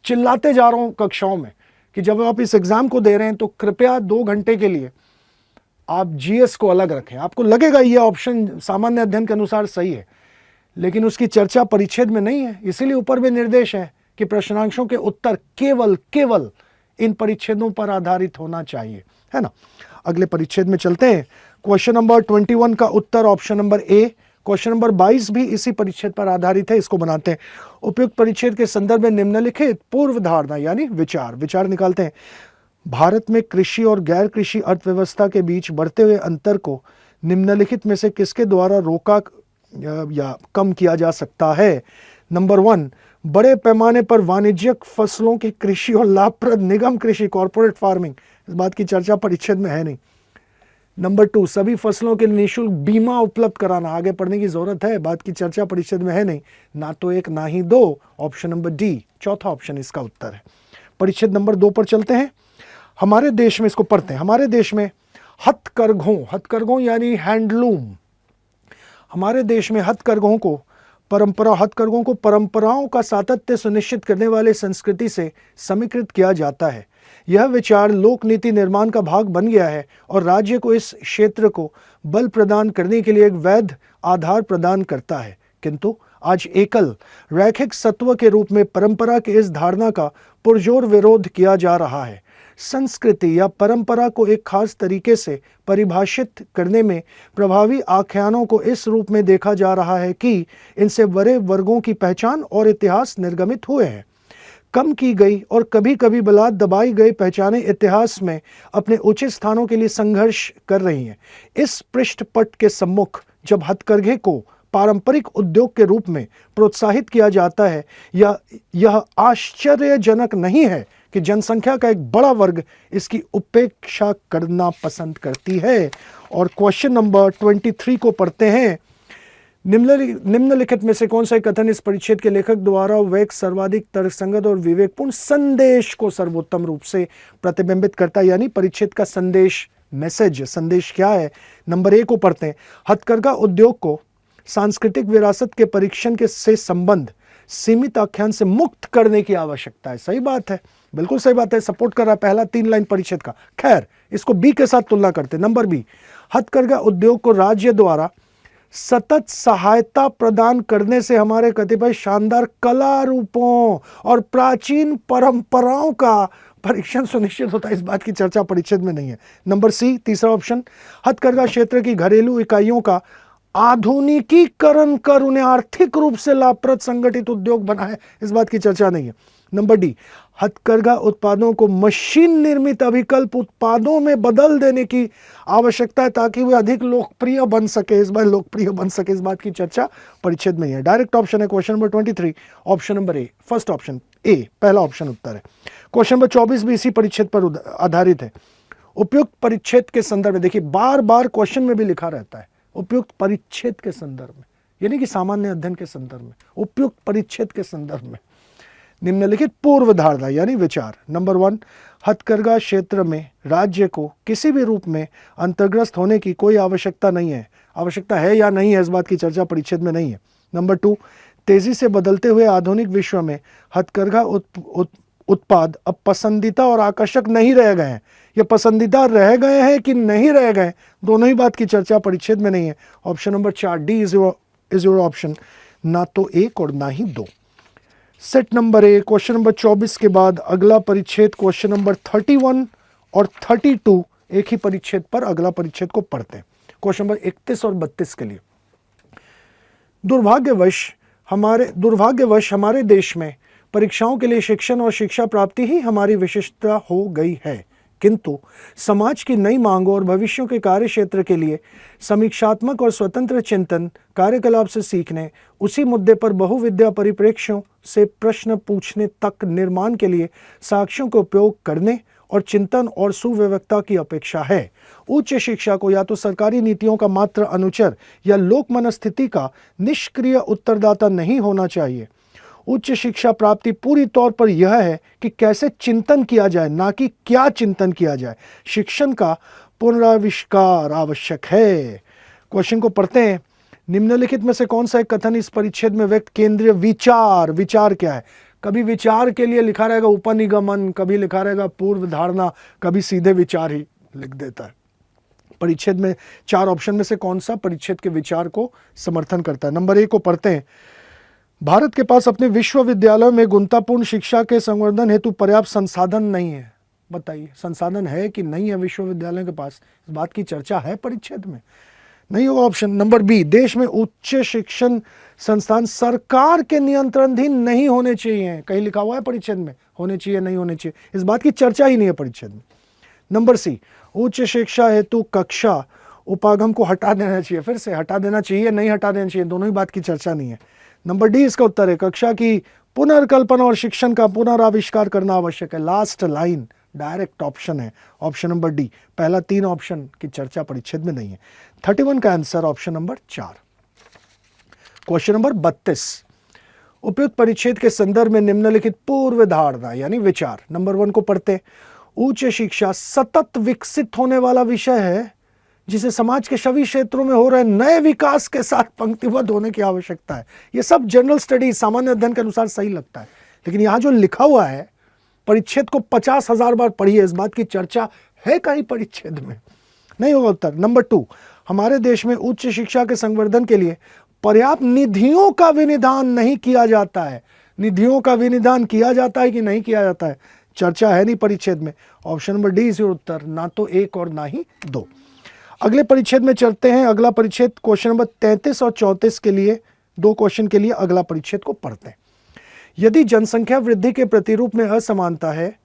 चिल्लाते जा रहा हूं कक्षाओं में कि जब आप इस एग्जाम को दे रहे हैं तो कृपया 2 घंटे के लिए आप जीएस को अलग रखें। आपको लगेगा ये ऑप्शन सामान्य अध्ययन के अनुसार सही है, लेकिन उसकी चर्चा परिच्छेद में नहीं है। इसीलिए ऊपर में निर्देश है कि प्रश्नांकों के उत्तर केवल इन परिच्छेदों पर आधारित होना चाहिए, है ना। अगले परिच्छेद में चलते हैं। क्वेश्चन नंबर 21 का उत्तर option number A. Question number 22 भी इसी परिच्छेद पर आधारित है, इसको बनाते हैं। उपयुक्त परिच्छेद के संदर्भ में निम्नलिखित पूर्व धारणा यानी विचार निकालते हैं। भारत में कृषि और गैर कृषि अर्थव्यवस्था के बीच बढ़ते हुए अंतर को निम्नलिखित में से किसके द्वारा रोका या कम किया जा सकता है? नंबर 1, बड़े पैमाने पर वाणिज्यिक फसलों की कृषि और लाभप्रद निगम कृषि कॉर्पोरेट फार्मिंग, इस बात की चर्चा परिच्छेद में है नहीं। नंबर 2, सभी फसलों के निःशुल्क बीमा उपलब्ध कराना, आगे पढ़ने की जरूरत है, बात की चर्चा परिच्छेद में है नहीं। ना तो 1 ना ही 2, ऑप्शन नंबर डी चौथा ऑप्शन इसका उत्तर है। परिच्छेद नंबर 2 पर चलते हैं। हमारे देश में, इसको पढ़ते हैं। हमारे देश में हथकरघों यानी हैंडलूम, हमारे देश में हथकरघों को परंपराओं का सातत्य सुनिश्चित करने वाले संस्कृति से समीकृत किया जाता है। यह विचार लोक नीति निर्माण का भाग बन गया है और राज्य को इस क्षेत्र को बल प्रदान करने के लिए एक वैध आधार प्रदान करता है। किंतु आज एकल रैखिक सत्व के रूप में परंपरा के इस धारणा का पुरजोर विरोध किया जा रहा है। संस्कृति या परंपरा को एक खास तरीके से परिभाषित करने में प्रभावी आख्यानों को इस रूप में देखा जा रहा है कि इनसे बड़े वर्गों की पहचान और इतिहास निर्गमित हुए हैं। कम की गई और कभी कभी बलात् दबाई गई पहचानें इतिहास में अपने उचित स्थानों के लिए संघर्ष कर रही हैं। इस पृष्ठपट के सम्मुख जब हथकरघे को पारंपरिक उद्योग के रूप में प्रोत्साहित किया जाता है, यह आश्चर्यजनक नहीं है कि जनसंख्या का एक बड़ा वर्ग इसकी उपेक्षा करना पसंद करती है। और क्वेश्चन नंबर 23 को पढ़ते हैं। निम्नलिखित में से कौन सा कथन इस परिच्छेद के लेखक द्वारा वैक सर्वाधिक तर्कसंगत और विवेकपूर्ण संदेश को सर्वोत्तम रूप से प्रतिबिंबित करता है? यानी परिच्छेद का संदेश, संदेश क्या है? नंबर 1 को पढ़ते हैं। हथकरघा उद्योग को सांस्कृतिक विरासत के परीक्षण के से संबंध सीमित आख्यान से मुक्त करने की आवश्यकता है। सही बात है, बिल्कुल सही बात है, सपोर्ट कर रहा है पहला 3 लाइन परिच्छेद का। खैर, इसको बी के साथ तुलना करते। नंबर बी, हथकरघा उद्योग को राज्य द्वारा सतत सहायता प्रदान करने से हमारे कतिपय शानदार कला रूपों और प्राचीन परंपराओं का परीक्षण सुनिश्चित होता है। इस बात की चर्चा परिच्छेद में नहीं है। नंबर सी, तीसरा ऑप्शन, हथकरघा क्षेत्र की घरेलू इकाइयों का आधुनिकीकरण कर उन्हें आर्थिक रूप से लाभप्रद संगठित उद्योग बनाए, इस बात की चर्चा नहीं है। नंबर डी, हथकरघा उत्पादों को मशीन निर्मित अभिकल्प उत्पादों में बदल देने की आवश्यकता है ताकि वे अधिक लोकप्रिय बन सके, इस बात की चर्चा परिच्छेद में है। डायरेक्ट ऑप्शन है question number 23, option number A, first option A, पहला ऑप्शन उत्तर है। क्वेश्चन नंबर 24 भी इसी परिच्छेद पर आधारित है। उपयुक्त परिच्छेद के संदर्भ में, देखिए बार बार क्वेश्चन में भी लिखा रहता है उपयुक्त परिच्छेद के संदर्भ में, यानी कि सामान्य अध्ययन के संदर्भ में, उपयुक्त परिच्छेद के संदर्भ में निम्नलिखित पूर्व धारणा यानी विचार। नंबर 1, हथकरघा क्षेत्र में राज्य को किसी भी रूप में अंतर्ग्रस्त होने की कोई आवश्यकता नहीं है। आवश्यकता है या नहीं है, इस बात की चर्चा परिच्छेद में नहीं है। नंबर 2, तेजी से बदलते हुए आधुनिक विश्व में हथकरघा उत्पाद अब पसंदीदा और आकर्षक नहीं रह गए हैं। ये पसंदीदा रह गए हैं कि नहीं रह गए, दोनों ही बात की चर्चा परिच्छेद में नहीं है। Option number 4 D is your option, ना तो 1 और ना ही 2। Set number A, question number 24 के बाद अगला परिच्छेद क्वेश्चन नंबर 31 और 32 एक ही परिच्छेद पर अगला परिच्छेद को पढ़ते हैं। क्वेश्चन नंबर 31 और 32 के लिए, दुर्भाग्यवश हमारे देश में परीक्षाओं के लिए शिक्षण और शिक्षा प्राप्ति ही हमारी विशिष्टता हो गई है, किंतु समाज की नई मांगों और भविष्यों के कार्य क्षेत्र के लिए समीक्षात्मक और स्वतंत्र चिंतन कार्यकलाप से सीखने, उसी मुद्दे पर बहुविद्या परिप्रेक्ष्यों से प्रश्न पूछने तक निर्माण के लिए साक्ष्यों का उपयोग करने और चिंतन और सुव्यवस्था की अपेक्षा है। उच्च शिक्षा को या तो सरकारी नीतियों का मात्र अनुचर या लोक मनस्थिति का निष्क्रिय उत्तरदाता नहीं होना चाहिए। उच्च शिक्षा प्राप्ति पूरी तौर पर यह है कि कैसे चिंतन किया जाए, ना कि क्या चिंतन किया जाए। शिक्षण का पुनराविष्कार आवश्यक है। क्वेश्चन को पढ़ते हैं। निम्नलिखित में से कौन सा एक कथन इस परिच्छेद में व्यक्त केंद्रीय विचार क्या है? कभी विचार के लिए लिखा रहेगा उपनिगमन, कभी लिखा रहेगा पूर्व धारणा, कभी सीधे विचार ही लिख देता है। परिच्छेद में 4 ऑप्शन में से कौन सा परिच्छेद के विचार को समर्थन करता है? नंबर 1 को पढ़ते हैं। भारत के पास अपने विश्वविद्यालयों में गुणवत्तापूर्ण शिक्षा के संवर्धन हेतु पर्याप्त संसाधन नहीं है। बताइए, संसाधन है कि नहीं है विश्वविद्यालयों के पास? इस बात की चर्चा है परिच्छेद में? नहीं होगा ऑप्शन नंबर बी। देश में उच्च शिक्षण संस्थान सरकार के नियंत्रणाधीन नहीं होने चाहिए। कहीं लिखा हुआ है परिच्छेद में होने चाहिए, नहीं होने चाहिए? इस बात की चर्चा ही नहीं है परिच्छेद में। नंबर सी, उच्च शिक्षा हेतु कक्षा उपागम को हटा देना चाहिए। फिर से हटा देना चाहिए, नहीं हटा देना चाहिए, दोनों ही बात की चर्चा नहीं है। नंबर डी इसका उत्तर है, कक्षा की पुनर्कल्पना और शिक्षण का पुनराविष्कार करना आवश्यक है। लास्ट लाइन डायरेक्ट ऑप्शन है, ऑप्शन नंबर डी। पहला 3 ऑप्शन की चर्चा परिच्छेद में नहीं है। 31 का answer option number 4। Question number 32, उपयुक्त परिच्छेद के संदर्भ में निम्नलिखित पूर्व धारणा यानी विचार। नंबर 1 को पढ़ते। उच्च शिक्षा सतत विकसित होने वाला विषय है जिसे समाज के सभी क्षेत्रों में हो रहे नए विकास के साथ पंक्तिबद्ध होने की आवश्यकता है। ये सब जनरल स्टडी सामान्य अध्ययन के अनुसार सही लगता है, लेकिन यहाँ जो लिखा हुआ है परिच्छेद को 50,000 बार पढ़िए, इस बात की चर्चा है कहीं परिच्छेद में? नहीं होगा उत्तर। नंबर 2, हमारे देश में उच्च शिक्षा के संवर्धन के लिए पर्याप्त निधियों का विनिधान नहीं किया जाता है। निधियों का विनिधान किया जाता है कि नहीं किया जाता है? चर्चा है नहीं परिच्छेद में। ऑप्शन नंबर डी इज उत्तर, ना तो 1 और ना ही 2। अगले परिच्छेद में चलते हैं। अगला परिच्छेद क्वेश्चन नंबर 33 और 34 के लिए 2 क्वेश्चन के लिए अगला परिच्छेद को पढ़ते हैं। यदि जनसंख्या वृद्धि के प्रतिरूप में असमानता है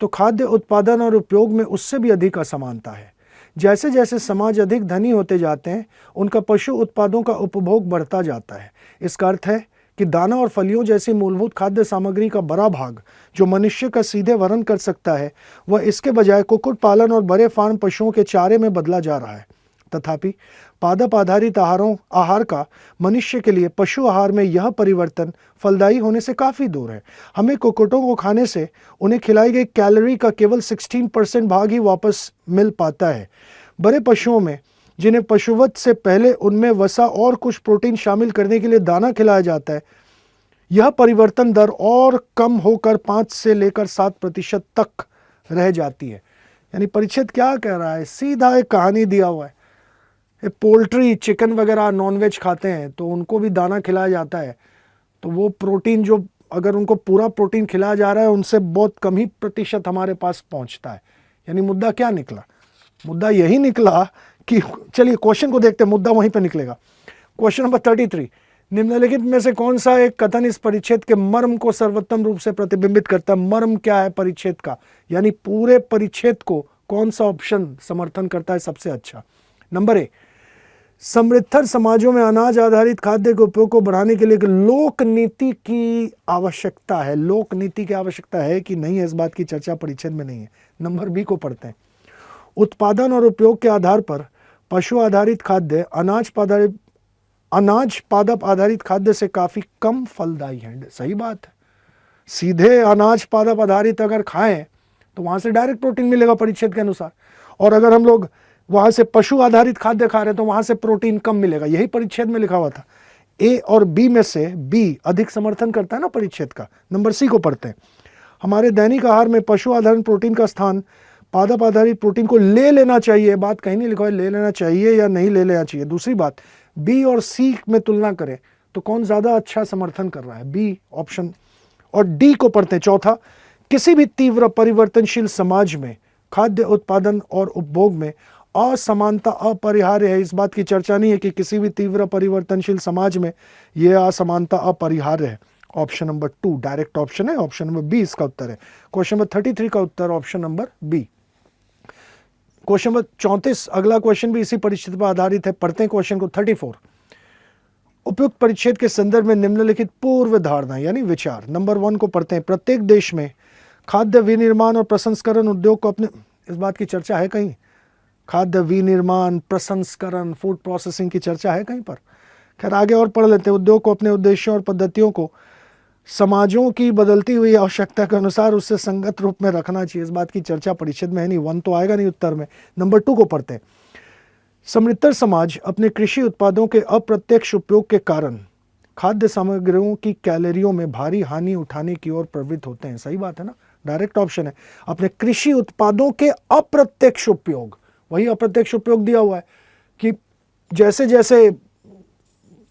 तो खाद्य उत्पादन और उपयोग में उससे भी अधिक असमानता है। जैसे जैसे समाज अधिक धनी होते जाते हैं उनका पशु उत्पादों का उपभोग बढ़ता जाता है। इसका अर्थ है कि दाना और फलियों जैसी मूलभूत खाद्य सामग्री का बड़ा भाग जो मनुष्य का सीधे वहन कर सकता है वह इसके बजाय कुक्कुट पालन और बड़े फार्म पशुओं के चारे में बदला जा रहा है। तथापि पादप आधारित आहार का मनुष्य के लिए पशु आहार में यह परिवर्तन फलदायी होने से काफ़ी दूर है। हमें कुक्कुटों को खाने से उन्हें खिलाई गई कैलोरी का केवल 16% भाग ही वापस मिल पाता है। बड़े पशुओं में जिन्हें पशुवध से पहले उनमें वसा और कुछ प्रोटीन शामिल करने के लिए दाना खिलाया जाता है, यह परिवर्तन दर और कम होकर 5 से लेकर 7% तक रह जाती है। यानी परिच्छेद क्या कह रहा है? सीधा एक कहानी दिया हुआ है। पोल्ट्री, चिकन वगैरह नॉनवेज खाते हैं तो उनको भी दाना खिलाया जाता है, तो वो प्रोटीन जो अगर उनको पूरा प्रोटीन खिलाया जा रहा है उनसे बहुत कम ही प्रतिशत हमारे पास पहुंचता है। यानी मुद्दा क्या निकला? मुद्दा यही निकला कि चलिए क्वेश्चन को देखते हैं, मुद्दा वहीं पे निकलेगा। क्वेश्चन नंबर 33, निम्नलिखित में से कौन सा एक कथन इस परिच्छेद के मर्म को सर्वोत्तम रूप से प्रतिबिंबित करता है? मर्म क्या है परिच्छेद का, यानी पूरे परिच्छेद को कौन सा ऑप्शन समर्थन करता है सबसे अच्छा? नंबर ए, समृद्धर समाजों में अनाज आधारित खाद्य के उपयोग को बढ़ाने के लिए लोक नीति की आवश्यकता है। लोक नीति की आवश्यकता है कि नहीं है, इस बात की चर्चा परिच्छेद में नहीं है। नंबर बी को पढ़ते हैं। उत्पादन और उपयोग के आधार पर पशु आधारित खाद्य अनाज पादप आधारित खाद्य से काफ़ी कम फलदायी है। सही बात है, सीधे अनाज पादप आधारित अगर खाएं तो वहाँ से डायरेक्ट प्रोटीन मिलेगा परिच्छेद के अनुसार, और अगर हम लोग वहाँ से पशु आधारित खाद्य खा रहे हैं तो वहाँ से प्रोटीन कम मिलेगा। यही परिच्छेद में लिखा हुआ था। ए और बी में से बी अधिक समर्थन करता है ना परिच्छेद का। नंबर सी को पढ़ते हैं। हमारे दैनिक आहार में पशु आधारित प्रोटीन का स्थान पादप आधारित प्रोटीन को ले लेना चाहिए। बात कहीं नहीं लिखा है ले लेना चाहिए या नहीं ले लेना चाहिए। दूसरी बात, बी और सी में तुलना करें तो कौन ज्यादा अच्छा समर्थन कर रहा है, बी ऑप्शन। और डी को पढ़ते हैं चौथा, किसी भी तीव्र परिवर्तनशील समाज में खाद्य उत्पादन और उपभोग में असमानता अपरिहार्य है। इस बात की चर्चा नहीं है कि किसी भी तीव्र परिवर्तनशील समाज में यह असमानता अपरिहार्य है। ऑप्शन नंबर 2 डायरेक्ट ऑप्शन है, ऑप्शन नंबर बी इसका उत्तर है। क्वेश्चन नंबर 33 का उत्तर option number B. Question number 34, अगला क्वेश्चन भी इसी परिच्छेद पर आधारित है। पढ़ते हैं क्वेश्चन को। 34, उपयुक्त परिच्छेद के संदर्भ में निम्नलिखित पूर्व धारणा यानी विचार। नंबर 1 को पढ़ते हैं। प्रत्येक देश में खाद्य विनिर्माण और प्रसंस्करण उद्योग को अपने, इस बात की चर्चा है कहीं? खाद्य विनिर्माण प्रसंस्करण फूड प्रोसेसिंग की चर्चा है कहीं पर? खैर आगे और पढ़ लेते हैं। उद्योग को अपने उद्देश्यों और पद्धतियों को समाजों की बदलती हुई आवश्यकता के अनुसार उससे संगत रूप में रखना चाहिए। इस बात की चर्चा परिच्छेद में है नहीं, 1 तो आएगा नहीं उत्तर में। नंबर 2 को पढ़ते हैं। समृद्ध समाज अपने कृषि उत्पादों के अप्रत्यक्ष उपयोग के कारण खाद्य सामग्रियों की कैलोरियों में भारी हानि उठाने की ओर प्रवृत्त होते हैं। सही बात है ना, डायरेक्ट ऑप्शन है। अपने कृषि उत्पादों के अप्रत्यक्ष उपयोग, वही अप्रत्यक्ष उपयोग दिया हुआ है कि जैसे जैसे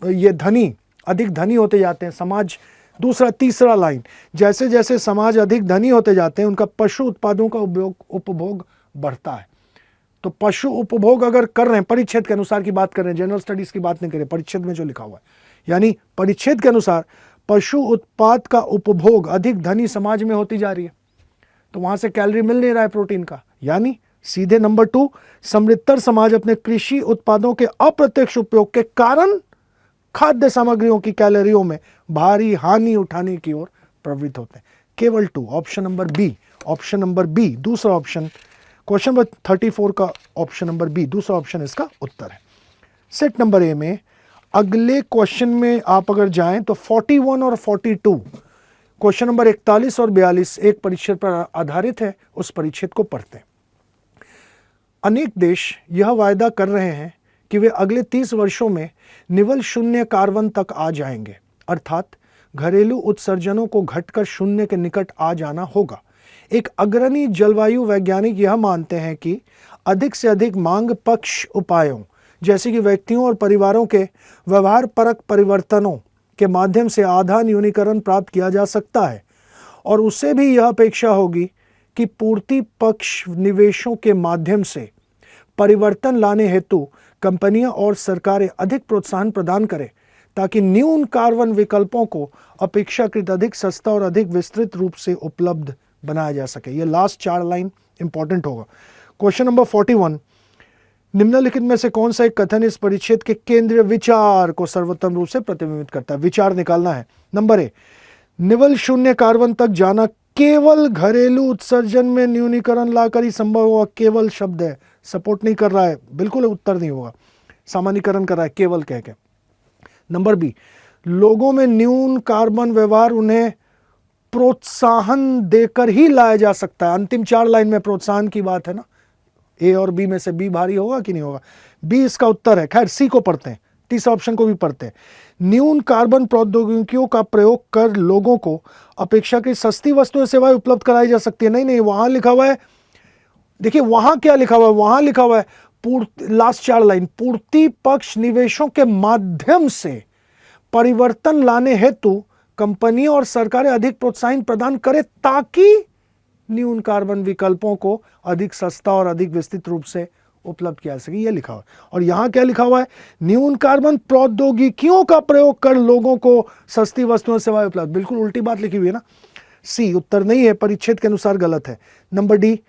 ये धनी अधिक धनी होते जाते हैं समाज, दूसरा तीसरा लाइन, जैसे जैसे समाज अधिक धनी होते जाते हैं उनका पशु उत्पादों का उपभोग बढ़ता है। तो पशु उपभोग अगर कर रहे हैं, परिच्छेद के अनुसार की बात कर रहे हैं, जनरल स्टडीज की बात नहीं कर रहे, परिच्छेद में जो लिखा हुआ है, यानी परिच्छेद के अनुसार पशु उत्पाद का उपभोग अधिक धनी समाज में होती जा रही है, तो वहां से कैलोरी मिल नहीं रहा है प्रोटीन का। यानी सीधे नंबर 2, समृद्ध समाज अपने कृषि उत्पादों के अप्रत्यक्ष उपयोग के कारण खाद्य सामग्रियों की कैलोरियों में भारी हानि उठाने की ओर प्रवृत्त होते हैं। केवल 2, option number B, option number B दूसरा ऑप्शन। क्वेश्चन नंबर 34 का ऑप्शन नंबर बी दूसरा ऑप्शन इसका उत्तर है। सेट नंबर ए में अगले क्वेश्चन में आप अगर जाएं तो 41 और 42, क्वेश्चन नंबर 41 और 42 एक परिच्छेद पर आधारित है। उस परिच्छेद को पढ़ते हैं। अनेक देश यह वायदा कर रहे हैं कि वे अगले 30 वर्षों में निवल शून्य कार्बन तक आ जाएंगे, अर्थात घरेलू उत्सर्जनों को घटकर शून्य के निकट आ जाना होगा। एक अग्रणी जलवायु वैज्ञानिक यह मानते हैं कि अधिक से अधिक मांग पक्ष उपायों जैसे कि व्यक्तियों और परिवारों के व्यवहार परक परिवर्तनों के माध्यम से आधा न्यूनीकरण प्राप्त किया जा सकता है, और उससे भी यह अपेक्षा होगी कि पूर्ति पक्ष निवेशों के माध्यम से परिवर्तन लाने हेतु कंपनियां और सरकारें अधिक प्रोत्साहन प्रदान करें ताकि न्यून कार्बन विकल्पों को अपेक्षाकृत अधिक सस्ता और अधिक विस्तृत रूप से उपलब्ध बनाया जा सके। ये लास्ट 4 लाइन इंपॉर्टेंट होगा। क्वेश्चन नंबर 41, निम्नलिखित में से कौन सा एक कथन इस परिच्छेद के केंद्रीय विचार को सर्वोत्तम रूप से प्रतिबिंबित करता है? विचार निकालना है। नंबर ए, निवल शून्य कार्बन तक जाना केवल घरेलू उत्सर्जन में न्यूनीकरण लाकर ही संभव होगा। केवल शब्द है, सपोर्ट नहीं कर रहा है, बिल्कुल उत्तर नहीं होगा, सामान्यीकरण कर रहा है केवल कह के। नंबर बी, लोगों में न्यून कार्बन व्यवहार उन्हें प्रोत्साहन देकर ही लाया जा सकता है। अंतिम 4 लाइन में प्रोत्साहन की बात है ना, ए और बी में से बी भारी होगा कि नहीं होगा? बी इसका उत्तर है। खैर सी को पढ़ते हैं, तीसरा ऑप्शन को भी पढ़ते हैं। न्यून कार्बन प्रौद्योगिकियों का प्रयोग कर लोगों को अपेक्षाकृत सस्ती वस्तुएं सेवाएं उपलब्ध कराई जा सकती है। नहीं, वहां लिखा हुआ है, देखिए वहां क्या लिखा हुआ है, वहां लिखा हुआ है लास्ट 4 लाइन, पूर्ति पक्ष निवेशों के माध्यम से परिवर्तन लाने हेतु कंपनियां और सरकारें अधिक प्रोत्साहन प्रदान करें ताकि न्यून कार्बन विकल्पों को अधिक सस्ता और अधिक विस्तृत रूप से उपलब्ध किया जा सके। यह लिखा हुआ है। और यहां क्या लिखा हुआ है? न्यून कार्बन प्रौद्योगिकियों का प्रयोग कर लोगों को सस्ती वस्तुएं सेवाएं उपलब्ध। बिल्कुल उल्टी बात लिखी हुई है ना। सी उत्तर नहीं है, परिच्छेद के अनुसार गलत है। नंबर डी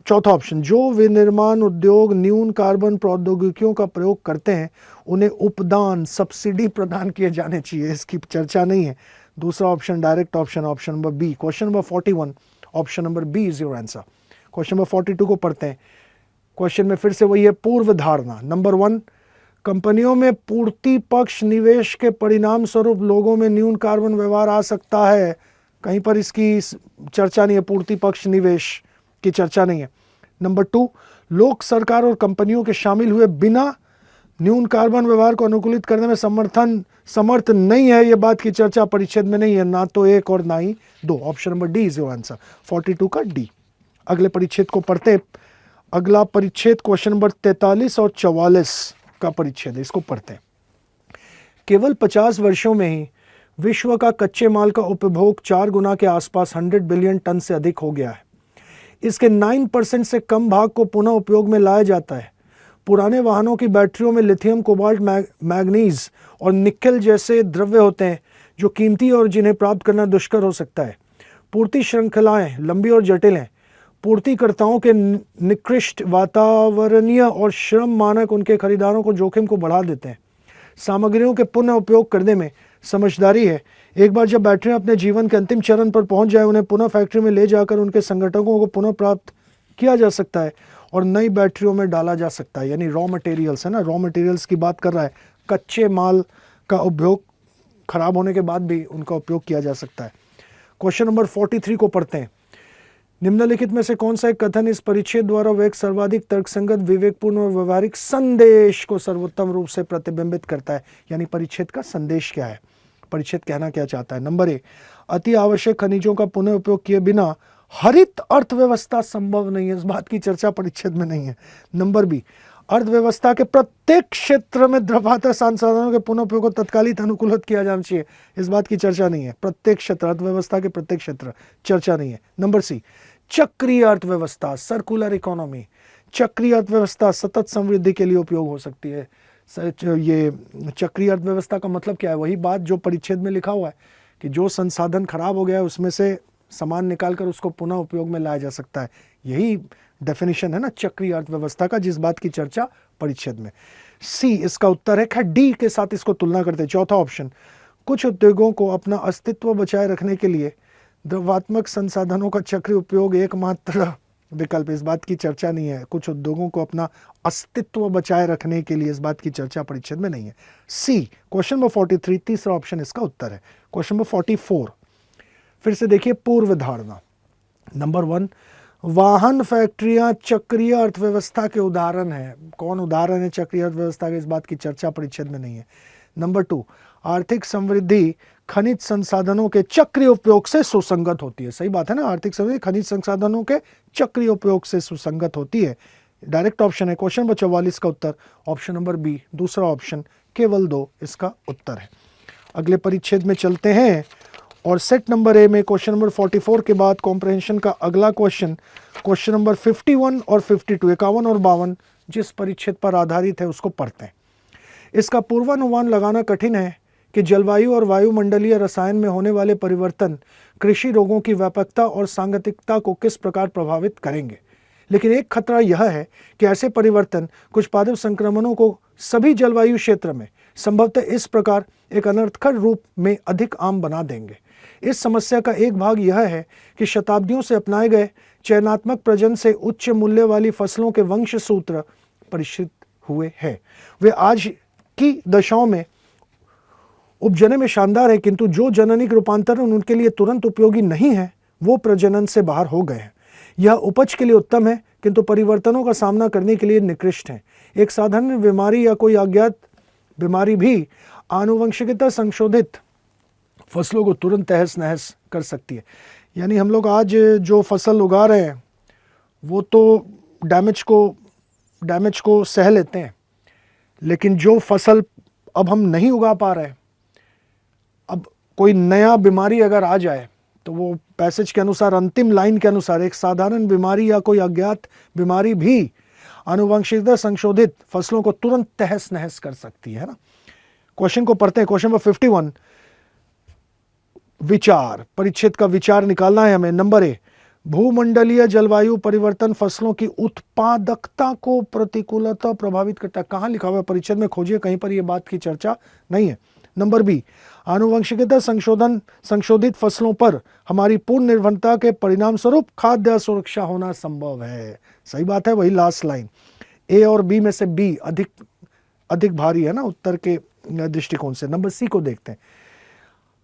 चौथा ऑप्शन, जो विनिर्माण उद्योग न्यून कार्बन प्रौद्योगिकियों का प्रयोग करते हैं उन्हें उपदान सब्सिडी प्रदान किए जाने चाहिए। इसकी चर्चा नहीं है। दूसरा option direct option, option number B. Question number 41, option number B is your answer. Question number 42 को पढ़ते हैं। क्वेश्चन में फिर से वही है, पूर्व धारणा। नंबर 1, कंपनियों में पूर्ति पक्ष निवेश के परिणाम स्वरूप लोगों में न्यून कार्बन व्यवहार आ सकता है। कहीं पर इसकी चर्चा नहीं है, पूर्ति पक्ष निवेश की चर्चा नहीं है। नंबर 2, लोक सरकार और कंपनियों के शामिल हुए बिना न्यून कार्बन व्यवहार को अनुकूलित करने में समर्थ नहीं है, ये बात की चर्चा परिच्छेद में नहीं है, ना तो एक और ना ही दो। Option number D is your answer, 42 का डी। अगले परिच्छेद को पढ़ते। अगला परिच्छेद क्वेश्चन नंबर 43 और 44 का परिच्छेद है, इसको पढ़ते हैं। केवल 50 वर्षों में ही विश्व का कच्चे माल का उपभोग 4 गुना के आसपास 100 बिलियन टन से अधिक हो गया है। इसके 9% से कम भाग को पुनः उपयोग में लाया जाता है। पुराने वाहनों की बैटरियों में लिथियम, कोबाल्ट, मैग्नीज और निकेल जैसे द्रव्य होते हैं जो कीमती और जिन्हें प्राप्त करना दुष्कर हो सकता है। पूर्ति श्रृंखलाएं लंबी और जटिल हैं। पूर्तिकर्ताओं के निकृष्ट वातावरणीय और श्रम मानक उनके खरीदारों को जोखिम को बढ़ा देते हैं। सामग्रियों के पुनः उपयोग करने में समझदारी है। एक बार जब बैटरियां अपने जीवन के अंतिम चरण पर पहुंच जाए, उन्हें पुनः फैक्ट्री में ले जाकर उनके संगठकों को पुनः प्राप्त किया जा सकता है और नई बैटरियों में डाला जा सकता है। यानी रॉ मटेरियल्स है ना, रॉ मटेरियल्स की बात कर रहा है। कच्चे माल का उपयोग खराब होने के बाद भी उनका उपयोग किया जा सकता है। क्वेश्चन नंबर 43 को पढ़ते हैं। निम्नलिखित में से कौन सा एक कथन इस परिच्छेद द्वारा वे एक सर्वाधिक तर्कसंगत, विवेकपूर्ण और व्यवहारिक संदेश को सर्वोत्तम रूप से प्रतिबिंबित करता है? यानी परिच्छेद का संदेश क्या है, परिच्छेद कहना क्या चाहता है? नंबर ए, अति आवश्यक खनिजों का पुनः उपयोग किए बिना हरित अर्थव्यवस्था संभव नहीं है। इस बात की चर्चा परिच्छेद में नहीं है। नंबर बी, अर्थव्यवस्था के प्रत्येक क्षेत्र में द्रव्यात्मक संसाधनों के पुनः उपयोग को तत्कालिक अनुकूलित किया जाना चाहिए। इस बात की चर्चा नहीं है। प्रत्येक क्षेत्र, अर्थव्यवस्था के प्रत्येक क्षेत्र, चर्चा नहीं है। नंबर सी, चक्रीय अर्थव्यवस्था, सर्कुलर इकोनॉमी। चक्रीय अर्थव्यवस्था सतत समृद्धि के लिए उपयोग हो सकती है। ये चक्रीय अर्थव्यवस्था का मतलब क्या है? वही बात जो परिच्छेद में लिखा हुआ है कि जो संसाधन खराब हो गया है उसमें से सामान निकालकर उसको पुनः उपयोग में लाया जा सकता है। यही डेफिनेशन है ना चक्रीय अर्थव्यवस्था का, जिस बात की चर्चा परिच्छेद में। सी इसका उत्तर है। खैर डी के साथ इसको तुलना करते हैं। चौथा ऑप्शन, कुछ उद्योगों को अपना अस्तित्व बचाए रखने के लिए द्रव्यात्मक संसाधनों का चक्रीय उपयोग एकमात्र विकल्प। इस बात की चर्चा नहीं है। कुछ उद्योगों को अपना अस्तित्व बचाए रखने के लिए, इस बात की चर्चा परिच्छेद में नहीं है। सी क्वेश्चन नंबर 43, तीसरा ऑप्शन इसका उत्तर है। क्वेश्चन नंबर 44 फिर से देखिए, पूर्व धारणा। नंबर 1, वाहन फैक्ट्रियां चक्रीय अर्थव्यवस्था के उदाहरण है। कौन उदाहरण है चक्रीय अर्थव्यवस्था के? इस बात की चर्चा परिच्छेद में नहीं है। नंबर 2, आर्थिक समृद्धि खनिज संसाधनों के चक्रीय उपयोग से सुसंगत होती है। सही बात है ना, आर्थिक समृद्धि खनिज संसाधनों के चक्रीय उपयोग से सुसंगत होती है। डायरेक्ट ऑप्शन है। क्वेश्चन नंबर 44 का उत्तर ऑप्शन नंबर बी, दूसरा ऑप्शन, केवल 2 इसका उत्तर है। अगले परिच्छेद में चलते हैं और सेट नंबर ए में क्वेश्चन नंबर 44 के बाद कॉम्प्रहेंशन का अगला क्वेश्चन, क्वेश्चन नंबर 51 और 52, 51 और 52 जिस परिच्छेद पर आधारित है उसको पढ़ते हैं। इसका पूर्वानुमान लगाना कठिन है कि जलवायु और वायुमंडलीय रसायन में होने वाले परिवर्तन कृषि रोगों की व्यापकता और सांगतिकता को किस प्रकार प्रभावित करेंगे। लेकिन एक खतरा यह है कि ऐसे परिवर्तन कुछ पादप संक्रमणों को सभी जलवायु क्षेत्र में संभवतः इस प्रकार एक अनर्थकर रूप में अधिक आम बना देंगे। इस समस्या का एक भाग यह है कि शताब्दियों से अपनाए गए चयनात्मक प्रजनन से उच्च मूल्य वाली फसलों के वंश सूत्र परिष्कृत हुए हैं। वे आज की दशाओं में उपजने में शानदार है, किंतु जो जननिक रूपांतरण उनके लिए तुरंत उपयोगी नहीं है वो प्रजनन से बाहर हो गए हैं। यह उपज के लिए उत्तम है किंतु परिवर्तनों का सामना करने के लिए निकृष्ट है। एक साधारण बीमारी या कोई अज्ञात बीमारी भी आनुवंशिकता संशोधित फसलों को तुरंत तहस नहस कर सकती है। यानी हम लोग आज जो फसल उगा रहे हैं वो तो डैमेज को सह लेते हैं, लेकिन जो फसल अब हम नहीं उगा पा रहे, अब कोई नया बीमारी अगर आ जाए तो वो पैसेज के अनुसार, अंतिम लाइन के अनुसार, एक साधारण बीमारी या कोई अज्ञात बीमारी भी आनुवंशिकता संशोधित फसलों को तुरंत तहस नहस कर सकती है ना। क्वेश्चन को पढ़ते हैं। क्वेश्चन नंबर 51, विचार, परिच्छेद का विचार निकालना है हमें। नंबर ए, भूमंडलीय जलवायु परिवर्तन फसलों की उत्पादकता को प्रतिकूलता प्रभावित करता है। कहाँ लिखा हुआ है परिच्छेद में? खोजिए, कहीं पर यह बात की चर्चा नहीं है। नंबर बी, आनुवंशिकता संशोधित फसलों पर हमारी पूर्ण निर्भरता के परिणाम स्वरूप खाद्य सुरक्षा होना संभव है। सही बात है, वही लास्ट लाइन। ए और बी में से बी अधिक भारी है ना उत्तर के दृष्टिकोण से। नंबर सी को देखते हैं।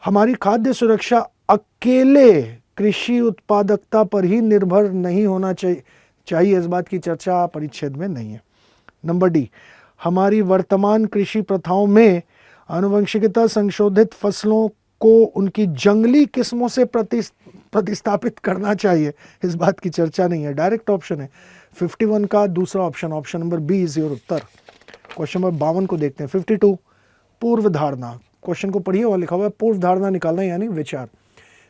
हमारी खाद्य सुरक्षा अकेले कृषि उत्पादकता पर ही निर्भर नहीं होना चाहिए, इस बात की चर्चा परिच्छेद में नहीं है। नंबर डी, हमारी वर्तमान कृषि प्रथाओं में आनुवंशिकता संशोधित फसलों को उनकी जंगली किस्मों से प्रतिस्थापित करना चाहिए, इस बात की चर्चा नहीं है। डायरेक्ट ऑप्शन है 51 का दूसरा option, option number B is your उत्तर। क्वेश्चन नंबर 52 को देखते हैं। 52 पूर्व धारणा, क्वेश्चन को पढ़िए, वहां लिखा हुआ है पूर्व धारणा निकालना यानी विचार।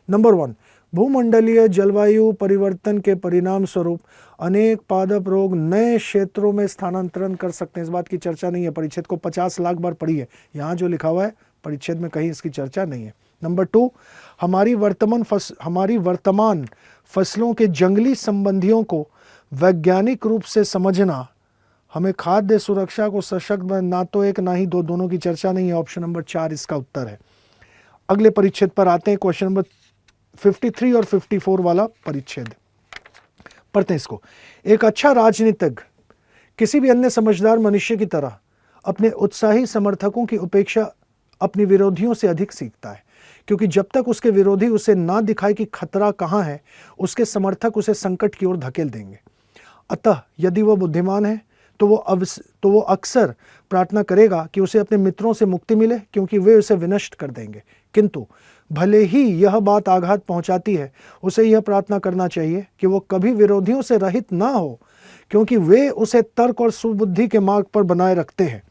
नंबर 1, भूमंडलीय जलवायु परिवर्तन के परिणाम स्वरूप अनेक पादप रोग नए क्षेत्रों में स्थानांतरण कर सकते हैं, इस बात की चर्चा नहीं है। परिच्छेद को 50 लाख बार पढ़ी है, यहाँ जो लिखा हुआ है परिच्छेद में कहीं इसकी चर्चा नहीं है। नंबर 2, हमारी वर्तमान फसलों के जंगली संबंधियों को वैज्ञानिक रूप से समझना हमें खाद्य सुरक्षा को सशक्त ना तो एक ना ही दो, दोनों की चर्चा नहीं है। ऑप्शन नंबर 4 इसका उत्तर है। अगले परिच्छेद पर आते हैं, क्वेश्चन नंबर 53 और 54 वाला परिच्छेद पढ़ते हैं इसको। एक अच्छा राजनीतिज्ञ किसी भी अन्य समझदार मनुष्य की तरह अपने उत्साही समर्थकों की उपेक्षा अपने विरोधियों से अधिक सीखता है, क्योंकि जब तक उसके विरोधी उसे ना दिखाए कि खतरा कहाँ है, उसके समर्थक उसे संकट की ओर धकेल देंगे। अतः यदि वह बुद्धिमान है तो वो अक्सर प्रार्थना करेगा कि उसे अपने मित्रों से मुक्ति मिले, क्योंकि वे उसे विनष्ट कर देंगे। किंतु भले ही यह बात आघात पहुंचाती है, उसे यह प्रार्थना करना चाहिए कि वो कभी विरोधियों से रहित ना हो, क्योंकि वे उसे तर्क और सुबुद्धि के मार्ग पर बनाए रखते हैं।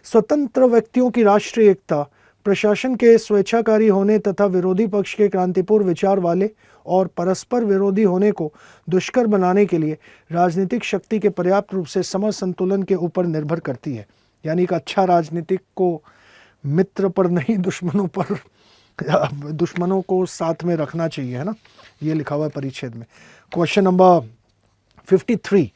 स्वतंत्र व्यक्तियों की राष्ट्रीय एकता, प्रशासन के स्वेच्छाकारी होने तथा विरोधी पक्ष के क्रांतिपूर्ण विचार वाले और परस्पर विरोधी होने को दुष्कर बनाने के लिए राजनीतिक शक्ति के पर्याप्त रूप से सम संतुलन के ऊपर निर्भर करती है। यानी कि अच्छा राजनीतिक को मित्र पर नहीं दुश्मनों को साथ में रखना चाहिए, है ना, ये लिखा हुआ है परिच्छेद में। क्वेश्चन नंबर 53,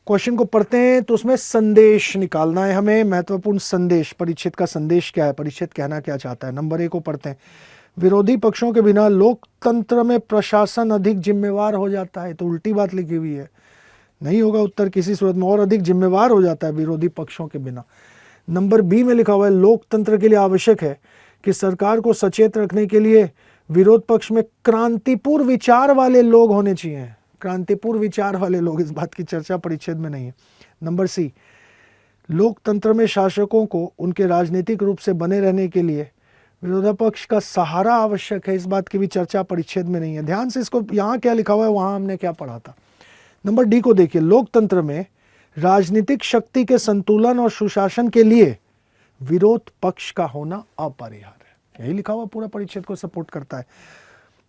क्वेश्चन को पढ़ते हैं तो उसमें संदेश निकालना है हमें, महत्वपूर्ण संदेश। परिच्छेद का संदेश क्या है, परिच्छेद कहना क्या चाहता है। नंबर 1 को पढ़ते हैं। विरोधी पक्षों के बिना लोकतंत्र में प्रशासन अधिक जिम्मेवार हो जाता है, तो उल्टी बात लिखी हुई है, नहीं होगा उत्तर किसी सूरत में, और अधिक जिम्मेवार हो जाता है विरोधी पक्षों के बिना। नंबर बी में लिखा हुआ है लोकतंत्र के लिए आवश्यक है कि सरकार को सचेत रखने के लिए विरोध पक्ष में क्रांतिपूर्ण विचार वाले लोग होने चाहिए। क्रांतिपूर्ण विचार वाले लोग, इस बात की चर्चा परिच्छेद में नहीं है। नंबर सी, लोकतंत्र में शासकों को उनके राजनीतिक रूप से बने रहने के लिए विरोधी पक्ष का सहारा आवश्यक है, इस बात की भी चर्चा परिच्छेद में नहीं है। ध्यान से इसको, यहाँ क्या लिखा हुआ है वहां हमने क्या पढ़ा था। नंबर डी को देखिए, लोकतंत्र में राजनीतिक शक्ति के संतुलन और सुशासन के लिए विरोध पक्ष का होना अपरिहार्य है, यही लिखा हुआ पूरा परिच्छेद को सपोर्ट करता है।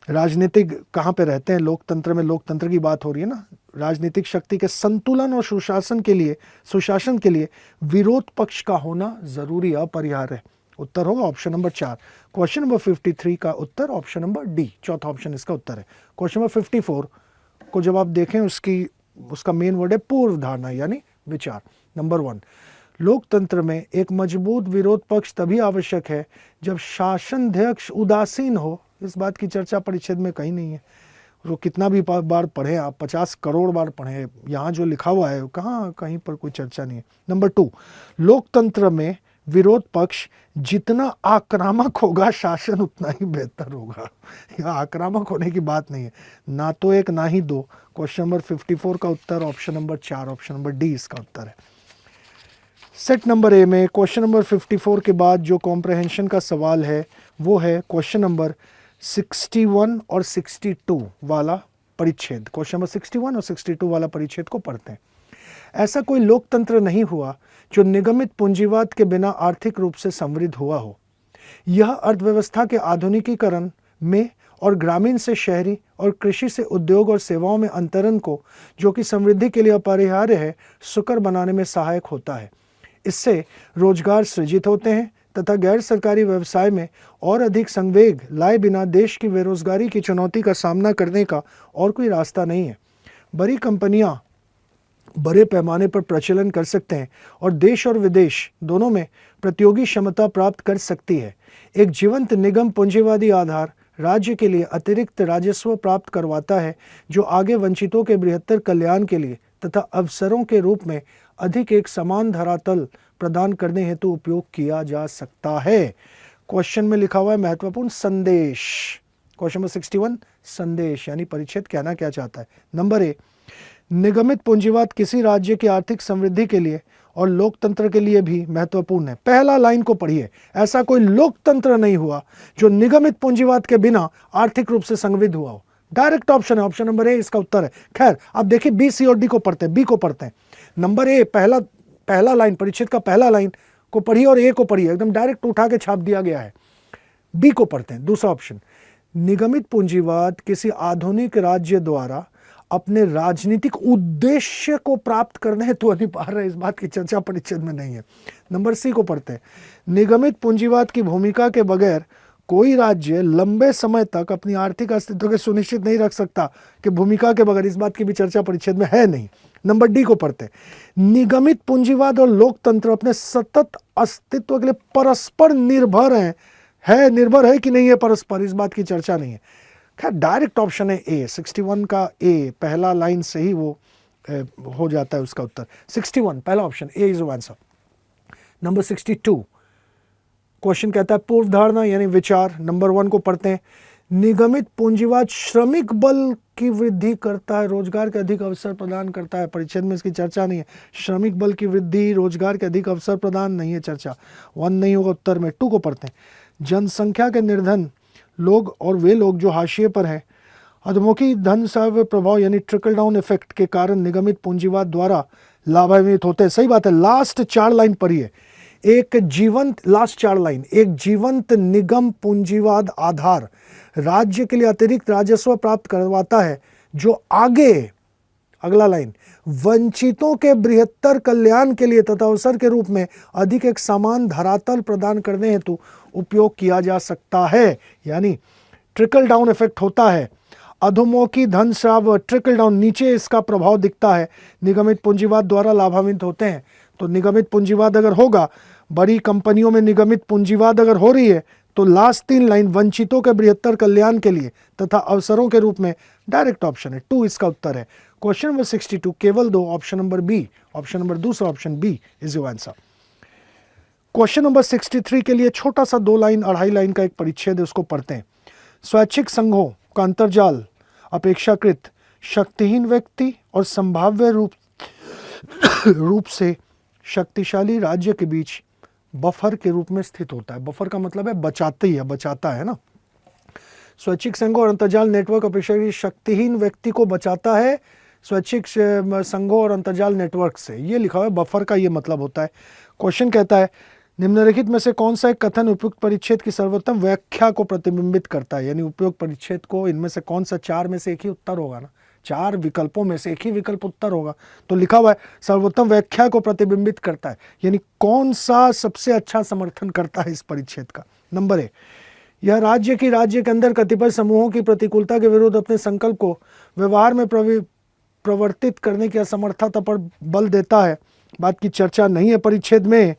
राजनीतिक कहाँ पे रहते हैं, लोकतंत्र में, लोकतंत्र की बात हो रही है ना। राजनीतिक शक्ति के संतुलन और सुशासन के लिए विरोध पक्ष का होना जरूरी अपरिहार्य है। उत्तर होगा ऑप्शन नंबर 4। क्वेश्चन नंबर 53 का उत्तर ऑप्शन नंबर डी, चौथा ऑप्शन इसका उत्तर है। क्वेश्चन नंबर 54 को जब आप देखें उसका मेन वर्ड है पूर्व धारणा यानी विचार। नंबर 1, लोकतंत्र में एक मजबूत विरोध पक्ष तभी आवश्यक है जब शासनाध्यक्ष उदासीन हो, इस बात की चर्चा परिच्छेद में कहीं नहीं है। वो कितना भी बार पढ़े आप, 50 करोड़ बार पढ़े, यहाँ जो लिखा हुआ है कहाँ कहीं पर कोई चर्चा नहीं है। नंबर 2, लोकतंत्र में विरोध पक्ष जितना आक्रामक होगा शासन उतना ही बेहतर होगा। यह आक्रामक होने की बात नहीं है, ना तो एक ना ही दो। क्वेश्चन नंबर 54 का उत्तर option number 4, option number D इसका उत्तर है। सेट नंबर ए में क्वेश्चन नंबर 54 के बाद जो कॉम्प्रहेंशन का सवाल है वो है क्वेश्चन नंबर 61 और 62 वाला परिच्छेद। क्वेश्चन नंबर 61 और 62 वाला परिच्छेद को पढ़ते हैं। ऐसा कोई लोकतंत्र नहीं हुआ जो निगमित पूंजीवाद के बिना आर्थिक रूप से समृद्ध हुआ हो। यह अर्थव्यवस्था के आधुनिकीकरण में और ग्रामीण से शहरी और कृषि से उद्योग और सेवाओं में अंतरण को, जो कि समृद्धि के लिए अपरिहार्य है, सुकर बनाने में सहायक होता है। इससे रोजगार सृजित होते हैं तथा गैर सरकारी व्यवसाय में और अधिक संवेग लाए बिना देश की बेरोजगारी की चुनौती का सामना करने का और कोई रास्ता नहीं है। बड़ी कंपनियां बड़े पैमाने पर प्रचलन कर सकते हैं और देश और विदेश दोनों में प्रतियोगी क्षमता प्राप्त कर सकती है। एक जीवंत निगम पूंजीवादी आधार राज्य के लिए अतिरिक्त राजस्व प्राप्त करवाता है, जो आगे वंचितों के बृहत्तर कल्याण के लिए तथा अवसरों के रूप में अधिक एक समान धरातल प्रदान करने हेतु उपयोग किया जा सकता है। क्वेश्चन में लिखा हुआ है महत्वपूर्ण संदेश। क्वेश्चन नंबर 61 संदेश यानी परिच्छेद कहना क्या चाहता है। नंबर ए, निगमित पूंजीवाद किसी राज्य की आर्थिक समृद्धि के लिए और लोकतंत्र के लिए भी महत्वपूर्ण है। पहला लाइन को पढ़िए, ऐसा कोई लोकतंत्र नहीं हुआ जो निगमित पूंजीवाद के बिना आर्थिक रूप से संगठित हुआ हो। डायरेक्ट ऑप्शन है, ऑप्शन नंबर ए इसका उत्तर है। खैर अब देखिए बी, सी और डी को पढ़ते हैं। बी को पढ़ते हैं। नंबर ए, पहला लाइन, परिच्छेद का पहला लाइन को पढ़िए और ए को पढ़िए, एकदम डायरेक्ट उठा के छाप दिया गया है। बी को पढ़ते हैं, दूसरा ऑप्शन, निगमित पूंजीवाद किसी आधुनिक राज्य द्वारा अपने राजनीतिक उद्देश्य को प्राप्त करने हेतु अनिवार्य है, इस बात की चर्चा परिच्छेद में नहीं है। नंबर सी को पढ़ते हैं, निगमित पूंजीवाद की भूमिका के बगैर कोई राज्य लंबे समय तक अपनी आर्थिक अस्तित्व के सुनिश्चित नहीं रख सकता कि भूमिका के बगैर, इस बात की भी चर्चा परिच्छेद में है नहीं। नंबर डी को पढ़ते हैं, निगमित पूंजीवाद और लोकतंत्र अपने सतत अस्तित्व के लिए परस्पर निर्भर निर्भर है कि नहीं है परस्पर, इस बात की चर्चा नहीं है। खैर डायरेक्ट ऑप्शन है ए, 61 का ए, पहला लाइन से ही वो हो जाता है उसका उत्तर। 61 पहला option A is answer. Number 62 question कहता है पूर्व धारणा यानी विचार। नंबर 1 को पढ़ते हैं, निगमित पूंजीवाद श्रमिक बल की वृद्धि करता है, रोजगार के अधिक अवसर प्रदान करता है। परिच्छेद में इसकी चर्चा नहीं है। श्रमिक बल की वृद्धि, रोजगार के अधिक अवसर प्रदान, नहीं है चर्चा, 1 नहीं होगा उत्तर में। 2 को पढ़ते हैं, जनसंख्या के निर्धन लोग और वे लोग जो हाशिए पर हैं, अधोमुखी धन सर्व प्रभाव यानी ट्रिकल डाउन इफेक्ट के कारण निगमित पूंजीवाद द्वारा लाभान्वित होते हैं। सही बात है। लास्ट 4 लाइन पढ़िए, एक जीवंत निगम पूंजीवाद आधार राज्य के लिए अतिरिक्त राजस्व प्राप्त करवाता है जो आगे, अगला लाइन, वंचितों के बृहत्तर कल्याण के लिए तथा अवसर के रूप में अधिक एक समान धरातल प्रदान करने हेतु उपयोग किया जा सकता है। यानी ट्रिकल डाउन इफेक्ट होता है, अधोमुखी धन स्राव, ट्रिकल डाउन, नीचे इसका प्रभाव दिखता है, निगमित पूंजीवाद द्वारा लाभान्वित होते हैं। तो निगमित पूंजीवाद अगर होगा, बड़ी कंपनियों में निगमित पूंजीवाद अगर हो रही है, तो लास्ट 3 लाइन वंचितों के बृहत्तर कल्याण के लिए तथा अवसरों के रूप में, डायरेक्ट ऑप्शन है 2 इसका उत्तर है। क्वेश्चन नंबर 62 केवल 2, option number B, option number दूसरा option B is your answer. Question number 63 के लिए छोटा सा 2 लाइन 2.5 लाइन का एक परिच्छेद है, उसको पढ़ते हैं। स्वैच्छिक संघों का अंतर्जाल अपेक्षाकृत शक्तिहीन व्यक्ति और संभाव्य रूप से शक्तिशाली राज्य के बीच बफर के रूप में स्थित होता है। बफर का मतलब है बचाता है ना। स्वैच्छिक संघों और अंतर्जाल नेटवर्क अपेक्षाकृत शक्तिहीन व्यक्ति को बचाता है स्वैच्छिक संघों और अंतर्जाल नेटवर्क से, ये लिखा हुआ है, बफर का ये मतलब होता है। क्वेश्चन कहता है निम्नलिखित में से कौन सा एक कथन उपयुक्त परिच्छेद की सर्वोत्तम व्याख्या को प्रतिबिंबित करता है। यानी उपयुक्त परिच्छेद को इनमें से कौन सा, 4 में से एक ही उत्तर होगा ना, 4 विकल्पों में से एक ही विकल्प उत्तर होगा। तो लिखा हुआ है सर्वोत्तम व्याख्या को प्रतिबिंबित करता है, यानी कौन सा सबसे अच्छा समर्थन करता है इस परिच्छेद का। नंबर ए, यह राज्य के अंदर कतिपय समूहों की प्रतिकूलता के विरुद्ध अपने संकल्प को व्यवहार में प्रवर्तित करने की असमर्थता पर बल देता है, बात की चर्चा नहीं है परिच्छेद में।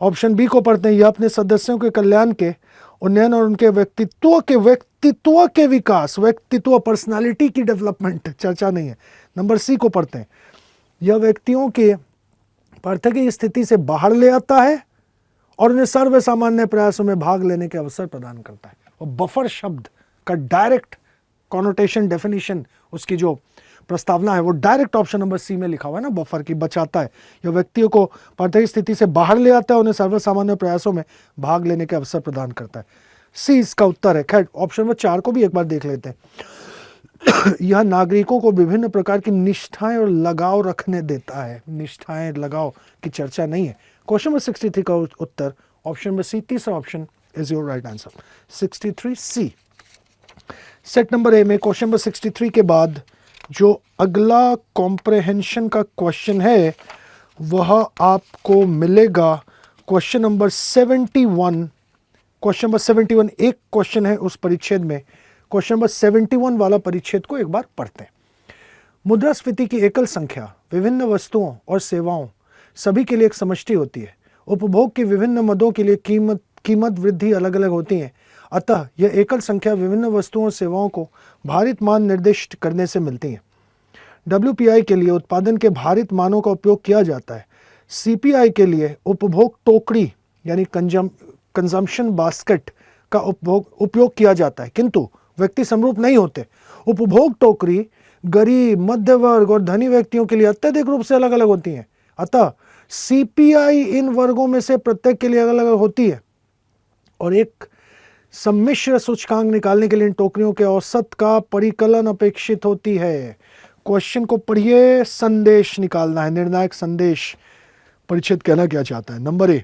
ऑप्शन बी को पढ़ते हैं, यह अपने सदस्यों के कल्याण के उन्नयन और उनके व्यक्तित्व के विकास, पर्सनालिटी की डेवलपमेंट, चर्चा नहीं है। नंबर सी को पढ़ते हैं, यह व्यक्तियों के पार्थक्य स्थिति से बाहर ले आता है और उन्हें सर्व सामान्य प्रयासों में भाग लेने के अवसर प्रदान करता है। और बफर शब्द का डायरेक्ट कॉनोटेशन डेफिनेशन, उसकी जो प्रस्तावना है वो डायरेक्ट ऑप्शन नंबर सी में लिखा हुआ है ना, बफर की, बचाता है। यह व्यक्तियों को पार्थक्य स्थिति से बाहर ले आता है, उन्हें सर्व सामान्य प्रयासों में भाग लेने के अवसर प्रदान करता है। सी इसका उत्तर है। खैर ऑप्शन नंबर 4 को भी एक बार देख लेते हैं। यह नागरिकों को विभिन्न प्रकार की निष्ठाएं और लगाव रखने देता है। निष्ठाएं, लगाव की चर्चा नहीं है। क्वेश्चन नंबर 63 का उत्तर ऑप्शन नंबर सी, तीसरा option is your right answer, 63 C. Set number A में क्वेश्चन नंबर 63 के बाद जो अगला कॉम्प्रहेंशन का क्वेश्चन है वह आपको मिलेगा क्वेश्चन नंबर 71। क्वेश्चन नंबर 71 एक क्वेश्चन है उस परिच्छेद में। क्वेश्चन नंबर 71 वाला परिच्छेद को एक बार पढ़ते हैं। मुद्रास्फीति की एकल संख्या विभिन्न वस्तुओं और सेवाओं सभी के लिए एक समष्टि होती है। उपभोग के विभिन्न मदों के लिए कीमत वृद्धि अलग अलग होती है। अतः यह एकल संख्या विभिन्न वस्तुओं और सेवाओं को भारित मान निर्दिष्ट करने से मिलती है। WPI के लिए उत्पादन के भारित मानों का उपयोग किया जाता है। CPI के लिए उपभोग टोकरी यानी कंजम्पशन बास्केट का उपयोग किया जाता है, किंतु व्यक्ति समरूप नहीं होते। उपभोग टोकरी गरीब, मध्य वर्ग और धनी व्यक्तियों के लिए अत्यधिक रूप से अलग अलग होती हैं। अतः सीपीआई इन वर्गों में से प्रत्येक के लिए अलग अलग होती है और एक सम्मिश्र सूचकांक निकालने के लिए इन टोकरियों के औसत का परिकलन अपेक्षित होती है। क्वेश्चन को पढ़िए, संदेश निकालना है, निर्णायक संदेश परिच्छेद कहना क्या चाहता है। नंबर ए,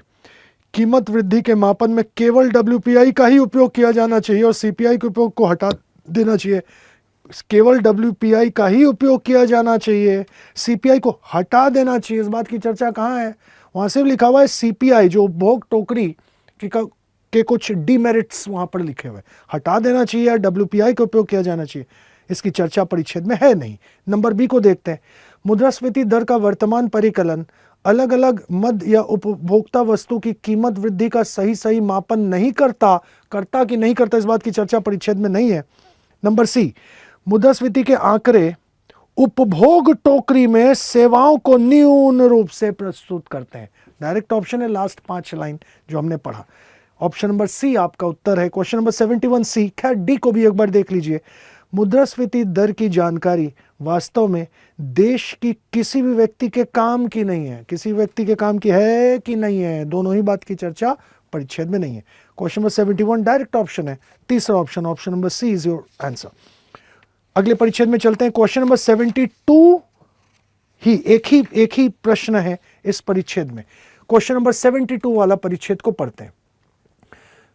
कीमत वृद्धि के मापन में केवल डब्ल्यूपीआई का ही उपयोग किया जाना चाहिए और सीपीआई के उपयोग को हटा देना चाहिए। केवल डब्ल्यूपीआई का ही उपयोग किया जाना चाहिए, सीपीआई को हटा देना चाहिए। इस बात की चर्चा कहाँ है? वहां सिर्फ लिखा हुआ है सीपीआई, जो उपभोग टोकरी के कुछ डीमेरिट्स वहां पर लिखे हुए, हटा देना चाहिए या डब्ल्यूपीआई का उपयोग किया जाना चाहिए, इसकी चर्चा परिच्छेद में है नहीं। नंबर बी को देखते हैं। मुद्रास्फीति दर का वर्तमान परिकलन अलग अलग मध्य या उपभोक्ता वस्तु की कीमत वृद्धि का सही मापन नहीं करता कि नहीं करता, इस बात की चर्चा परिच्छेद में नहीं है। नंबर सी, मुद्रास्फीति के आंकड़े उपभोग टोकरी में सेवाओं को न्यून रूप से प्रस्तुत करते हैं। डायरेक्ट ऑप्शन है लास्ट 5 लाइन जो हमने पढ़ा। ऑप्शन नंबर सी आपका उत्तर है। क्वेश्चन नंबर 71 सी। खैर डी को भी एक बार देख लीजिए। मुद्रास्फीति दर की जानकारी वास्तव में देश की किसी भी व्यक्ति के काम की नहीं है। किसी व्यक्ति के काम की है कि नहीं है, दोनों ही बात की चर्चा परिच्छेद में नहीं है। क्वेश्चन नंबर 71 डायरेक्ट ऑप्शन है। तीसरा option number C is your answer. अगले परिच्छेद में चलते हैं। क्वेश्चन नंबर 72 ही एक ही प्रश्न है इस परिच्छेद में। क्वेश्चन नंबर 72 वाला परिच्छेद को पढ़ते हैं।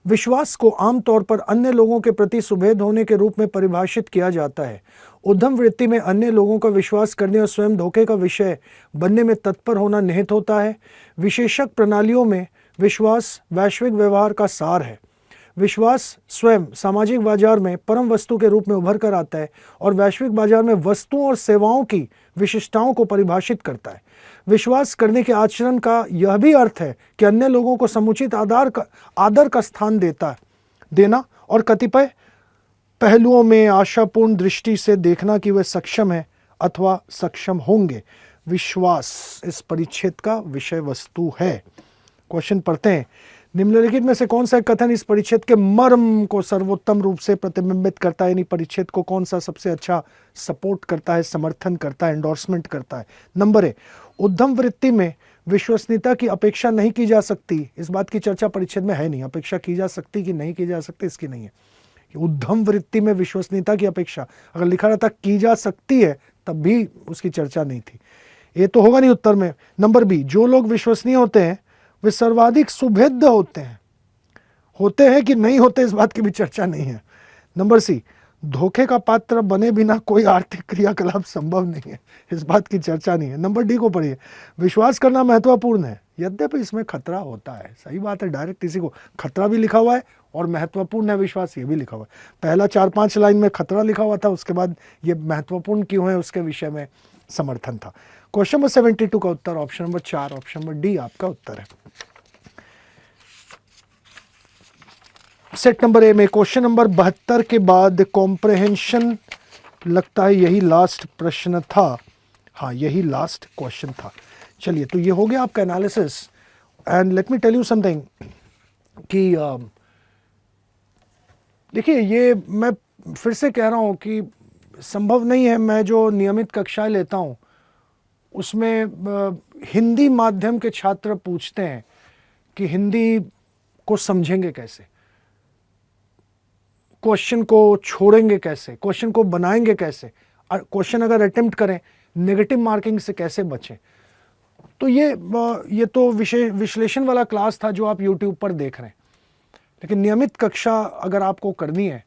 विश्वास को आमतौर पर अन्य लोगों के प्रति सुभेद होने के रूप में परिभाषित किया जाता है। उद्यम वृत्ति में अन्य लोगों का विश्वास करने और स्वयं धोखे का विषय बनने में तत्पर होना निहित होता है। विशेषक प्रणालियों में विश्वास वैश्विक व्यवहार का सार है। विश्वास स्वयं सामाजिक बाजार में परम वस्तु के रूप में उभर कर आता है और वैश्विक बाजार में वस्तुओं और सेवाओं की विशिष्टताओं को परिभाषित करता है। विश्वास करने के आचरण का यह भी अर्थ है कि अन्य लोगों को समुचित आदर का स्थान देना और कतिपय पहलुओं में आशापूर्ण दृष्टि से देखना कि वे सक्षम है अथवा सक्षम होंगे। विश्वास इस परिच्छेद का विषय वस्तु है। क्वेश्चन पढ़ते हैं। निम्नलिखित में से कौन सा कथन इस परिच्छेद के मर्म को सर्वोत्तम रूप से प्रतिबिंबित करता है, यानी परिच्छेद को कौन सा सबसे अच्छा सपोर्ट करता है, समर्थन करता है, एंडोर्समेंट करता है? नंबर ए, उद्यम वृत्ति में विश्वसनीयता की अपेक्षा नहीं की जा सकती, इस बात की चर्चा परिच्छेद में है नहीं। अपेक्षा की जा सकती कि नहीं की जा सकती, इसकी नहीं है। उद्यम वृत्ति में विश्वसनीयता की अपेक्षा, अगर लिखा रहता की जा सकती है तब भी उसकी चर्चा नहीं थी। ये तो होगा नहीं उत्तर में। नंबर बी, जो लोग विश्वसनीय होते हैं वे सर्वाधिक सुभेद्य होते हैं कि नहीं होते, इस बात की भी चर्चा नहीं है। नंबर सी, धोखे का पात्र बने बिना कोई आर्थिक क्रियाकलाप संभव नहीं है, इस बात की चर्चा नहीं है। नंबर डी को पढ़िए। विश्वास करना महत्वपूर्ण है यद्यपि इसमें खतरा होता है। सही बात है, डायरेक्ट इसी को खतरा भी लिखा हुआ है और महत्वपूर्ण है विश्वास, ये भी लिखा हुआ है। पहला 4-5 लाइन में खतरा लिखा हुआ था, उसके बाद ये महत्वपूर्ण क्यों है उसके विषय में समर्थन था। क्वेश्चन नंबर 72 का उत्तर option number 4, option number D आपका उत्तर है। सेट नंबर ए में क्वेश्चन नंबर 72 के बाद कॉम्प्रहेंशन, लगता है यही लास्ट प्रश्न था। हाँ, यही लास्ट क्वेश्चन था। चलिए, तो ये हो गया आपका analysis. And let me tell you something कि देखिए, ये मैं फिर से कह रहा हूँ कि संभव नहीं है, मैं जो नियमित कक्षाएं लेता हूँ उसमें हिंदी माध्यम के छात्र पूछते हैं कि हिंदी को समझेंगे कैसे, क्वेश्चन को छोड़ेंगे कैसे, क्वेश्चन को बनाएंगे कैसे, क्वेश्चन अगर अटेम्प्ट करें नेगेटिव मार्किंग से कैसे बचें। तो ये तो विश्लेषण वाला क्लास था जो आप YouTube पर देख रहे हैं। लेकिन नियमित कक्षा अगर आपको करनी है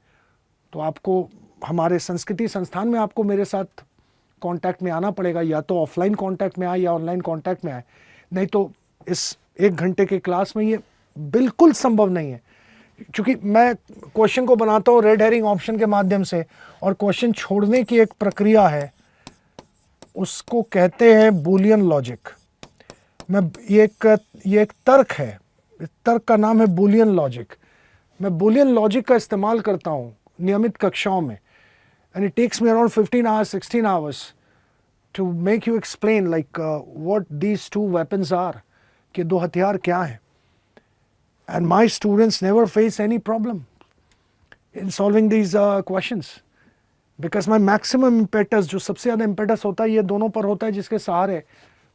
तो आपको हमारे संस्कृति संस्थान में आपको मेरे साथ कांटेक्ट में आना पड़ेगा, या तो ऑफलाइन कांटेक्ट में आए या ऑनलाइन कांटेक्ट में आए। नहीं तो इस 1 घंटे के क्लास में ये बिल्कुल संभव नहीं है, क्योंकि मैं क्वेश्चन को बनाता हूँ रेड हेरिंग ऑप्शन के माध्यम से, और क्वेश्चन छोड़ने की एक प्रक्रिया है, उसको कहते हैं बूलियन लॉजिक। ये एक तर्क है, इस तर्क का नाम है बूलियन लॉजिक। मैं बूलियन लॉजिक का इस्तेमाल करता हूँ नियमित कक्षाओं में, and it takes me around 15 hours, 16 hours to make you explain like what these two weapons are, कि 2 हथियार क्या हैं। And my students never face any problem in solving these questions because my maximum impetus, जो सबसे ज़्यादा impetus होता है, ये दोनों पर होता है, जिसके सहारे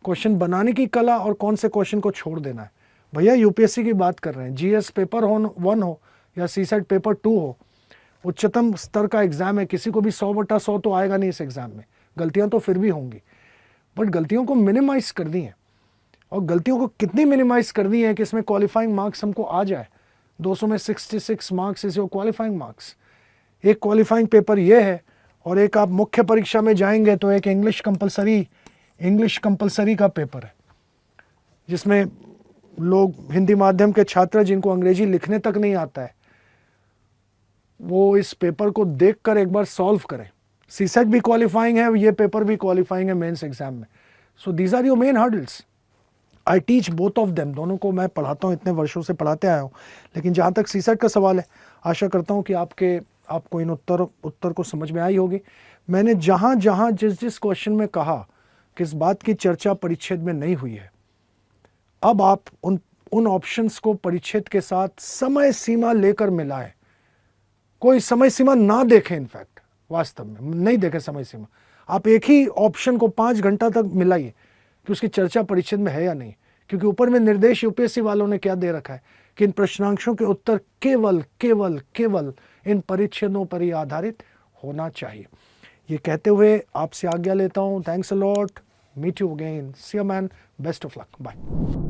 क्वेश्चन बनाने की कला और कौन से क्वेश्चन को छोड़ देना है। भैया यूपीएससी की बात कर रहे हैं, जीएस पेपर 1 हो या सीसेट पेपर 2 हो, उच्चतम स्तर का एग्जाम है, किसी को भी 100/100 तो आएगा नहीं इस एग्जाम में, गलतियां तो फिर भी होंगी, बट गलतियों को मिनिमाइज करनी है। और गलतियों को कितनी मिनिमाइज करनी है कि इसमें क्वालिफाइंग मार्क्स हमको आ जाए। 200 में 66 marks is your qualifying marks. एक क्वालिफाइंग पेपर ये है, और एक आप मुख्य परीक्षा में जाएंगे तो एक इंग्लिश कंपलसरी का पेपर है, जिसमें लोग हिंदी माध्यम के छात्र जिनको अंग्रेजी लिखने तक नहीं आता है, वो इस पेपर को देखकर एक बार सॉल्व करें। सीसेट भी क्वालिफाइंग है, ये पेपर भी क्वालिफाइंग है मेंस एग्जाम में। So these are your main hurdles. I teach both of them, दोनों को मैं पढ़ाता हूँ, इतने वर्षों से पढ़ाते आया हूँ। लेकिन जहाँ तक सीसेट का सवाल है, आशा करता हूँ कि आपको इन उत्तर को समझ में आई होगी। मैंने जहाँ जहाँ जिस क्वेश्चन में कहा कि इस बात की चर्चा परिच्छेद में नहीं हुई है, अब आप उन ऑप्शंस को परिच्छेद के साथ समय सीमा लेकर मिलाएं। कोई समय सीमा ना देखें, इनफैक्ट वास्तव में नहीं देखें समय सीमा। आप एक ही ऑप्शन को 5 घंटा तक मिलाइए कि उसकी चर्चा परिच्छेद में है या नहीं, क्योंकि ऊपर में निर्देश यूपीएससी वालों ने क्या दे रखा है कि इन प्रश्नांशों के उत्तर केवल इन परिच्छेदों पर ही आधारित होना चाहिए। ये कहते हुए आपसे आज्ञा लेता हूँ। Thanks a lot, meet you again, see you man, best of luck, bye.